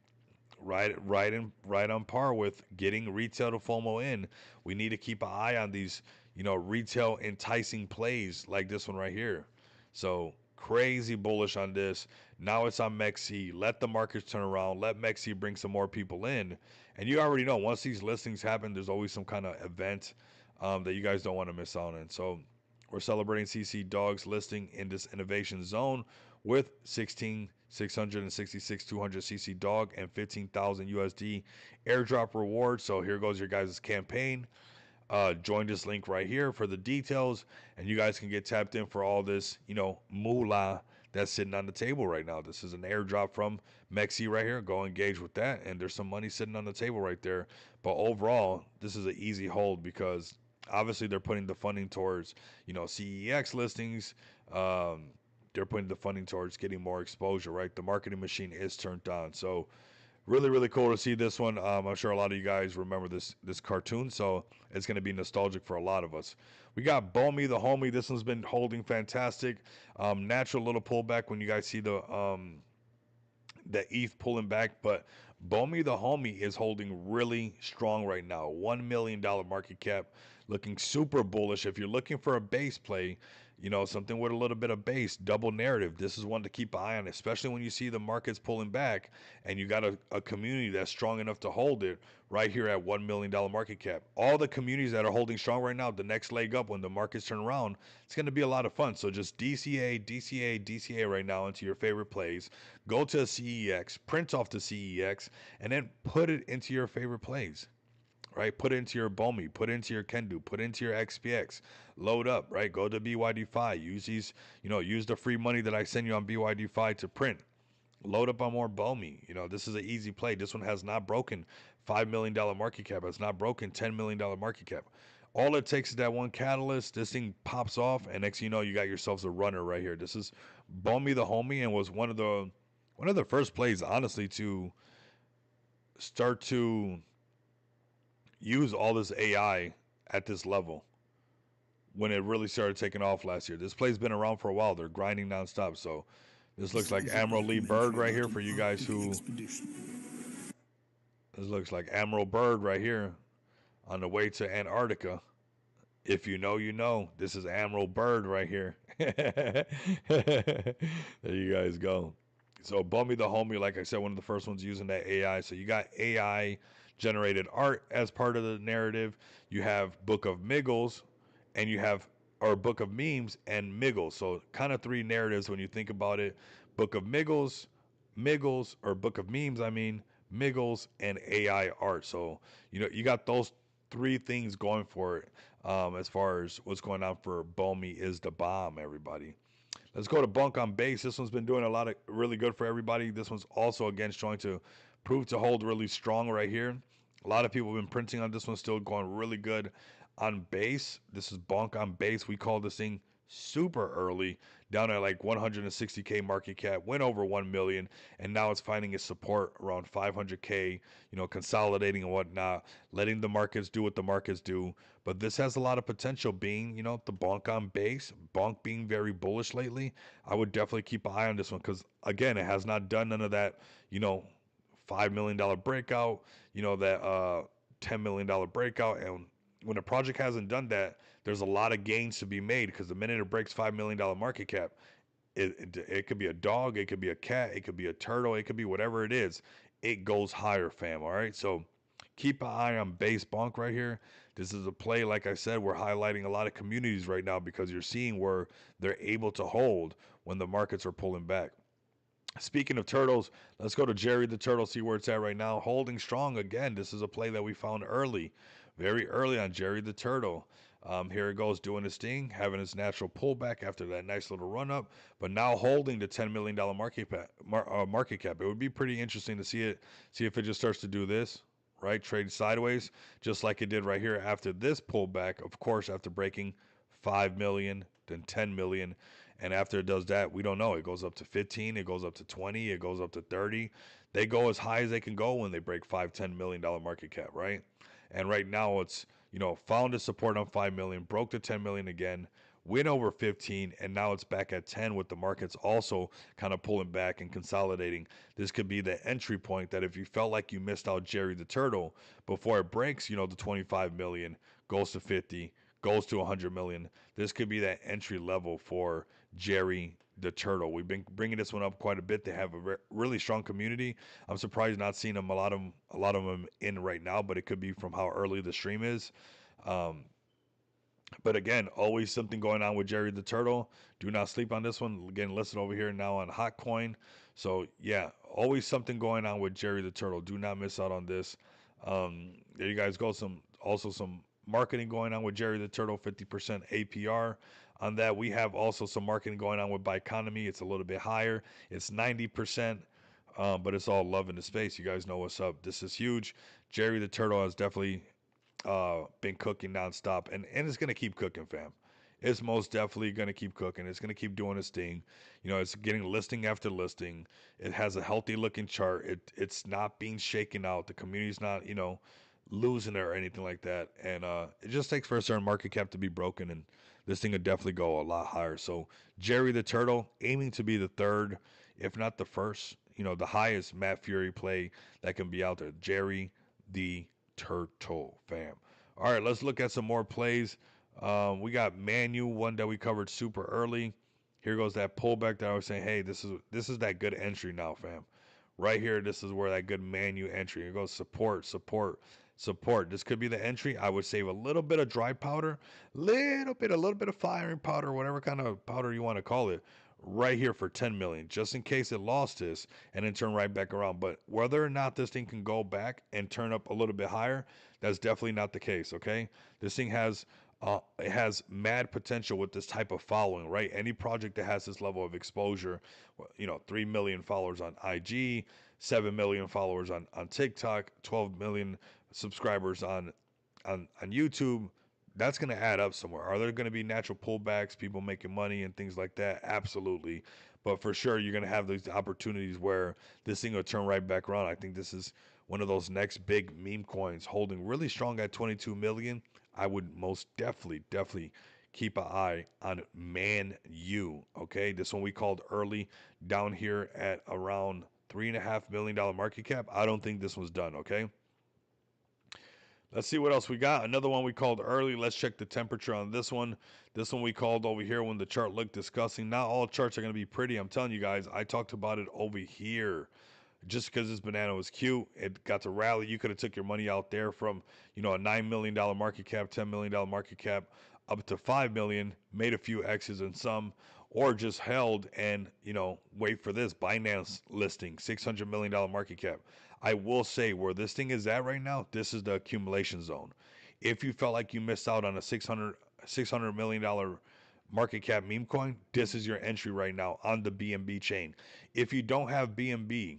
right on par with getting retail to FOMO in. We need to keep an eye on these, retail enticing plays like this one right here. So crazy bullish on this. Now it's on MEXC. Let the markets turn around. Let MEXC bring some more people in. And you already know once these listings happen, there's always some kind of event that you guys don't want to miss out on. So we're celebrating CC Dog's listing in this innovation zone with 16,666 200 CC Dog and 15,000 USD airdrop reward. So here goes your guys' campaign. Join this link right here for the details, and you guys can get tapped in for all this, moolah that's sitting on the table right now. This is an airdrop from MEXC right here. Go engage with that, and there's some money sitting on the table right there. But overall, this is an easy hold because obviously they're putting the funding towards, CEX listings, they're putting the funding towards getting more exposure, right? The marketing machine is turned on. So really, really cool to see this one. I'm sure a lot of you guys remember this cartoon, so it's going to be nostalgic for a lot of us. We got Bomi the homie. This one's been holding fantastic. Natural little pullback when you guys see the ETH pulling back, but Bomi the homie is holding really strong right now. $1 million market cap, looking super bullish. If you're looking for a base play, something with a little bit of base, double narrative, this is one to keep an eye on, especially when you see the markets pulling back and you got a community that's strong enough to hold it right here at $1 million market cap. All the communities that are holding strong right now, the next leg up when the markets turn around, it's going to be a lot of fun. So just DCA, DCA, DCA right now into your favorite plays. Go to a CEX, print off the CEX, and then put it into your favorite plays, right? Put it into your Bomi, put it into your Kendu, put it into your XPX. Load up, right? Go to BYD-Fi. Use these, use the free money that I send you on BYD-Fi to print. Load up on more Bomi. This is an easy play. This one has not broken $5 million market cap. It's not broken $10 million market cap. All it takes is that one catalyst. This thing pops off, and next you know, you got yourselves a runner right here. This is Bomi the homie, and was one of the first plays, honestly, to start to use all this AI at this level when it really started taking off last year. This play's been around for a while. They're grinding nonstop. So this looks like Admiral Lee Berg right here for you guys who. This looks like Admiral Berg right here on the way to Antarctica. If you know, you know. This is Admiral Bird right here. There you guys go. So Bummy the homie, like I said, one of the first ones using that AI. So you got AI generated art as part of the narrative. You have Book of Miggles, and you have or Book of Memes and Miggles. So kind of three narratives when you think about it. Book of Miggles, or Book of Memes, I mean, Miggles and AI art. So you got those three things going for it. As far as what's going on for Bomi is the bomb, everybody. Let's go to Bunk on base. This one's been doing a lot of really good for everybody. This one's also again trying to prove to hold really strong right here. A lot of people have been printing on this one, still going really good on base. This is Bunk on base. We call this thing super early, down at like 160K market cap, went over 1 million, and now it's finding its support around 500K, consolidating and whatnot, letting the markets do what the markets do. But this has a lot of potential being, the bonk on base, bonk being very bullish lately. I would definitely keep an eye on this one because, again, it has not done none of that, $5 million breakout, that $10 million breakout. And when a project hasn't done that, there's a lot of gains to be made because the minute it breaks $5 million market cap, it could be a dog, it could be a cat, it could be a turtle, it could be whatever it is. It goes higher, fam. All right. So keep an eye on base bonk right here. This is a play, like I said, we're highlighting a lot of communities right now because you're seeing where they're able to hold when the markets are pulling back. Speaking of turtles, let's go to Jerry the Turtle, see where it's at right now. Holding strong again. This is a play that we found early, very early on Jerry the Turtle. Here it goes doing his thing, having his natural pullback after that nice little run up, but now holding the $10 million market cap. It would be pretty interesting to see if it just starts to do this, right? Trade sideways, just like it did right here after this pullback. Of course, after breaking 5 million, then 10 million. And after it does that, we don't know. It goes up to 15, it goes up to 20, it goes up to 30. They go as high as they can go when they break $5-10 million market cap, right? And right now it's, found a support on 5 million, broke the 10 million again, went over 15, and now it's back at 10 with the markets also kind of pulling back and consolidating. This could be the entry point that if you felt like you missed out Jerry the Turtle before it breaks, the 25 million, goes to 50, goes to 100 million, this could be that entry level for Jerry the Turtle. We've been bringing this one up quite a bit. They have a really strong community. I'm surprised not seeing them a lot of them in right now, but it could be from how early the stream is. But again, always something going on with Jerry the Turtle. Do not sleep on this one. Again, listed over here now on Hotcoin. So yeah, always something going on with Jerry the Turtle. Do not miss out on this. There you guys go. Some marketing going on with Jerry the Turtle, 50% APR. On that, we have also some marketing going on with Bioeconomy. It's a little bit higher. It's 90%, but it's all love in the space. You guys know what's up. This is huge. Jerry the Turtle has definitely been cooking nonstop, and it's gonna keep cooking, fam. It's most definitely going to keep cooking. It's going to keep doing its thing. You know, it's getting listing after listing. It has a healthy looking chart. It's not being shaken out. The community's not, losing it or anything like that. And it just takes for a certain market cap to be broken, and this thing would definitely go a lot higher. So Jerry the Turtle aiming to be the third, if not the first, the highest Matt Fury play that can be out there. Jerry the Turtle, fam. All right, let's look at some more plays. We got Manu, one that we covered super early. Here goes that pullback that I was saying. Hey, this is that good entry now, fam. Right here, this is where that good Manu entry. Here goes support, support, support. This could be the entry. I would save a little bit of dry powder, a little bit of firing powder, whatever kind of powder you want to call it, right here for 10 million, just in case it lost this and then turn right back around. But whether or not this thing can go back and turn up a little bit higher, that's definitely not the case. Okay, this thing has it has mad potential with this type of following, right? Any project that has this level of exposure, 3 million followers on IG, 7 million followers on TikTok, 12 million subscribers on YouTube, that's going to add up somewhere. Are there going to be natural pullbacks, people making money and things like that? Absolutely. But for sure, you're going to have these opportunities where this thing will turn right back around. I think this is one of those next big meme coins holding really strong at 22 million. I would most definitely keep an eye on Man U. Okay, this one we called early down here at around $3.5 million market cap. I don't think this one's done. Okay, let's see what else we got. Another one we called early. Let's check the temperature on this one. This one we called over here when the chart looked disgusting. Not all charts are going to be pretty. I'm telling you guys, I talked about it over here. Just because this banana was cute, it got to rally. You could have took your money out there from, a $9 million market cap, $10 million market cap, up to 5 million, made a few X's and some, or just held and wait for this Binance listing, $600 million market cap. I will say where this thing is at right now, this is the accumulation zone. If you felt like you missed out on a $600 million market cap meme coin, this is your entry right now on the BNB chain. If you don't have BNB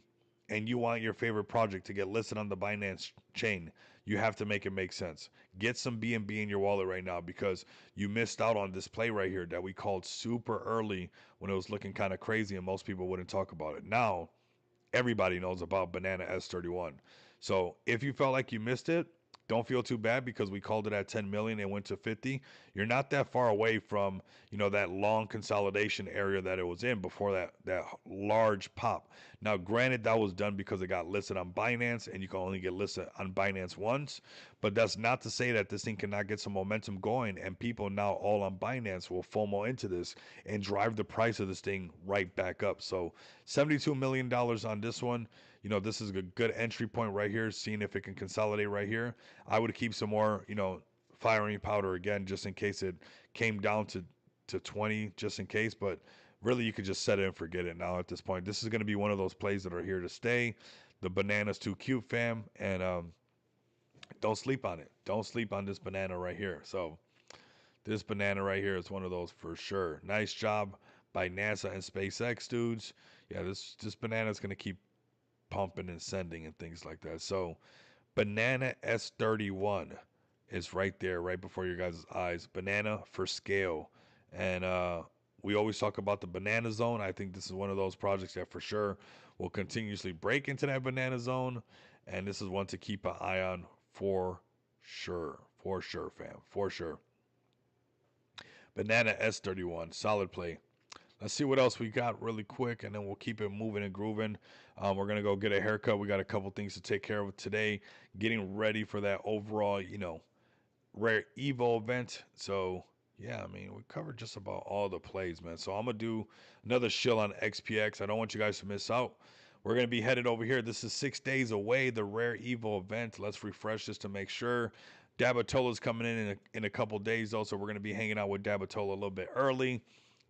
and you want your favorite project to get listed on the Binance chain, you have to make it make sense. Get some BNB in your wallet right now because you missed out on this play right here that we called super early when it was looking kind of crazy and most people wouldn't talk about it. Now, everybody knows about Banana S31. So if you felt like you missed it, don't feel too bad because we called it at 10 million and went to 50. You're not that far away from, that long consolidation area that it was in before that large pop. Now, granted, that was done because it got listed on Binance and you can only get listed on Binance once, but that's not to say that this thing cannot get some momentum going and people now all on Binance will FOMO into this and drive the price of this thing right back up. So $72 million on this one. This is a good entry point right here, seeing if it can consolidate right here. I would keep some more, firing powder again, just in case it came down to 20, just in case. But really, you could just set it and forget it now at this point. This is going to be one of those plays that are here to stay. The banana's too cute, fam. And don't sleep on it. Don't sleep on this banana right here. So this banana right here is one of those for sure. Nice job by NASA and SpaceX dudes. Yeah, this banana is going to keep pumping and sending and things like that. So Banana S31 is right there, right before your guys' eyes. Banana for scale. And we always talk about the banana zone. I think this is one of those projects that for sure will continuously break into that banana zone. And this is one to keep an eye on for sure. For sure, fam. For sure. Banana S31, solid play. Let's see what else we got really quick, and then we'll keep it moving and grooving. We're gonna go get a haircut. We got a couple things to take care of today. Getting ready for that overall, rare Evo event. So yeah, I mean, we covered just about all the plays, man. So I'm gonna do another shill on XPX. I don't want you guys to miss out. We're gonna be headed over here. This is 6 days away, the rare Evo event. Let's refresh this to make sure. Dabatola's coming in a couple days though, so we're gonna be hanging out with Dabatola a little bit early.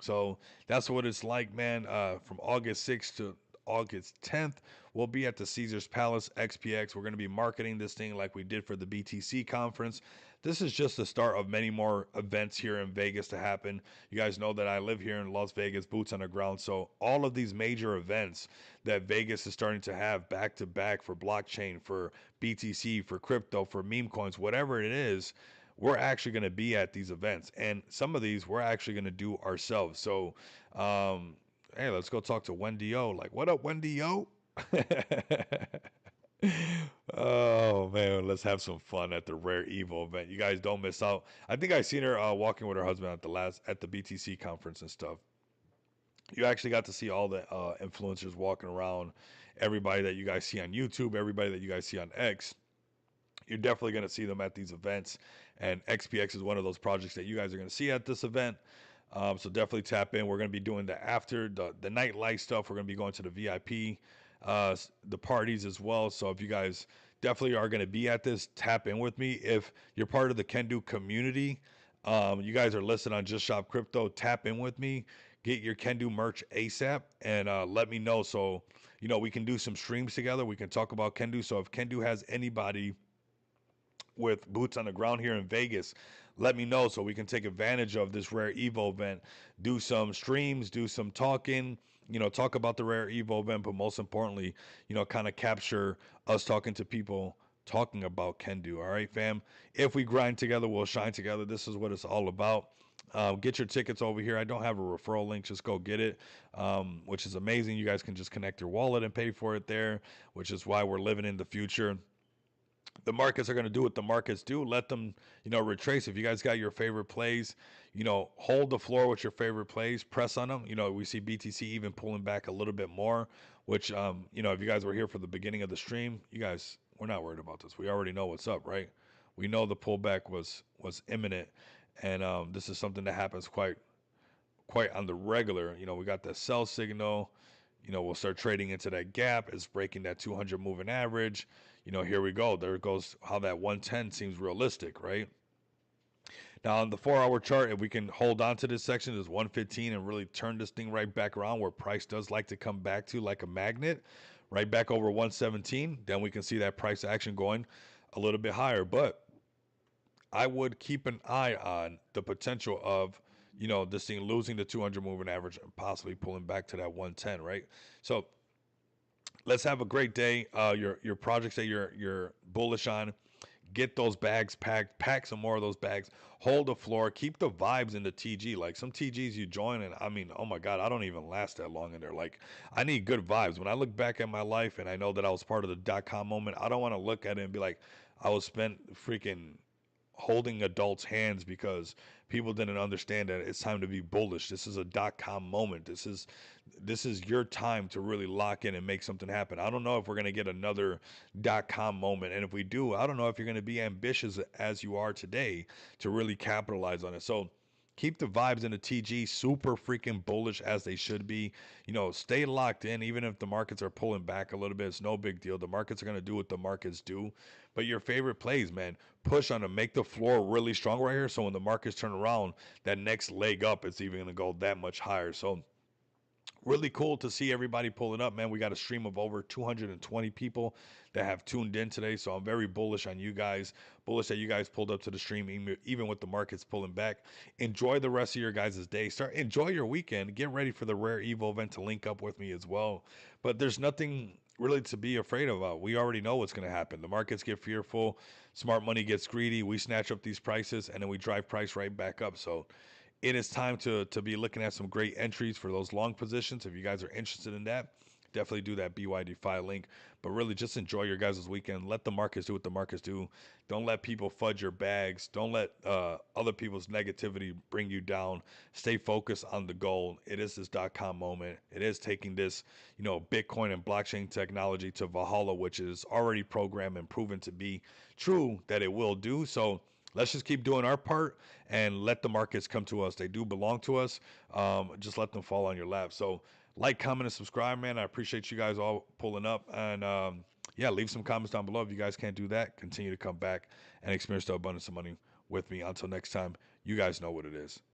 So that's what it's like, man. From August 6th to August 10th, we'll be at the Caesars Palace XPX. We're going to be marketing this thing like we did for the BTC conference. This is just the start of many more events here in Vegas to happen. You guys know that I live here in Las Vegas, boots on the ground. So all of these major events that Vegas is starting to have back to back for blockchain, for BTC, for crypto, for meme coins, whatever it is, we're actually going to be at these events, and some of these we're actually going to do ourselves. So, um, hey, let's go talk to Wendy O. Like, what up, Wendy O? Oh man, let's have some fun at the Rare Evo event. You guys don't miss out. I think I seen her walking with her husband at the BTC conference and stuff. You actually got to see all the influencers walking around, everybody that you guys see on YouTube, everybody that you guys see on X. You're definitely going to see them at these events, and XPX is one of those projects that you guys are going to see at this event. So definitely tap in. We're going to be doing the after the nightlight stuff. We're going to be going to the VIP, the parties as well. So if you guys definitely are going to be at this, tap in with me. If you're part of the Can Do community, you guys are listed on Just Shop Crypto. Tap in with me. Get your Can Do merch ASAP and let me know. So we can do some streams together. We can talk about Can Do. So if Can Do has anybody with boots on the ground here in Vegas, let me know so we can take advantage of this Rare Evo event, do some streams, do some talking, talk about the Rare Evo event, but most importantly, kind of capture us talking to people talking about Can Do. All right, fam. If we grind together, we'll shine together. This is what it's all about. Get your tickets over here. I don't have a referral link. Just go get it, which is amazing. You guys can just connect your wallet and pay for it there, which is why we're living in the future. The markets are going to do what the markets do. Let them, retrace. If you guys got your favorite plays, hold the floor with your favorite plays, press on them. We see BTC even pulling back a little bit more, which, if you guys were here for the beginning of the stream, you guys, we're not worried about this. We already know what's up, right? We know the pullback was imminent, and this is something that happens quite on the regular. We got the sell signal. We'll start trading into that gap. It's breaking that 200 moving average. Here we go. There goes how that 110 seems realistic, right? Now on the 4-hour chart, if we can hold on to this section, this 115, and really turn this thing right back around where price does like to come back to like a magnet, right back over 117, then we can see that price action going a little bit higher. But I would keep an eye on the potential of this thing losing the 200 moving average and possibly pulling back to that 110, right? So let's have a great day. Your projects that you're bullish on, get those bags packed, pack some more of those bags, hold the floor, keep the vibes in the TG. Like some TGs you join, and I mean, oh my God, I don't even last that long in there. Like I need good vibes. When I look back at my life and I know that I was part of the .com moment, I don't want to look at it and be like, I was spent freaking holding adults' hands because people didn't understand that it's time to be bullish. This is a .com moment. This is your time to really lock in and make something happen. I don't know if we're going to get another .com moment, and if we do, I don't know if you're going to be ambitious as you are today to really capitalize on it. So keep the vibes in the TG super freaking bullish as they should be. Stay locked in even if the markets are pulling back a little bit. It's no big deal. The markets are going to do what the markets do. But your favorite plays, man, push on them. Make the floor really strong right here. So when the markets turn around, that next leg up, it's even going to go that much higher. So really cool to see everybody pulling up, man. We got a stream of over 220 people that have tuned in today. So I'm very bullish on you guys. Bullish that you guys pulled up to the stream, even with the markets pulling back. Enjoy the rest of your guys' day. Enjoy your weekend. Get ready for the Rare Evo event to link up with me as well. But there's nothing really to be afraid of. We already know what's going to happen. The markets get fearful. Smart money gets greedy. We snatch up these prices, and then we drive price right back up. So it is time to be looking at some great entries for those long positions. If you guys are interested in that, definitely do that BYD5 link. But really, just enjoy your guys' weekend. Let the markets do what the markets do. Don't let people fudge your bags. Don't let other people's negativity bring you down. Stay focused on the goal. It is this .com moment. It is taking this, Bitcoin and blockchain technology to Valhalla, which is already programmed and proven to be true that it will do. So let's just keep doing our part and let the markets come to us. They do belong to us. Just let them fall on your lap. So like, comment, and subscribe, man. I appreciate you guys all pulling up. And yeah, leave some comments down below. If you guys can't do that, continue to come back and experience the abundance of money with me. Until next time, you guys know what it is.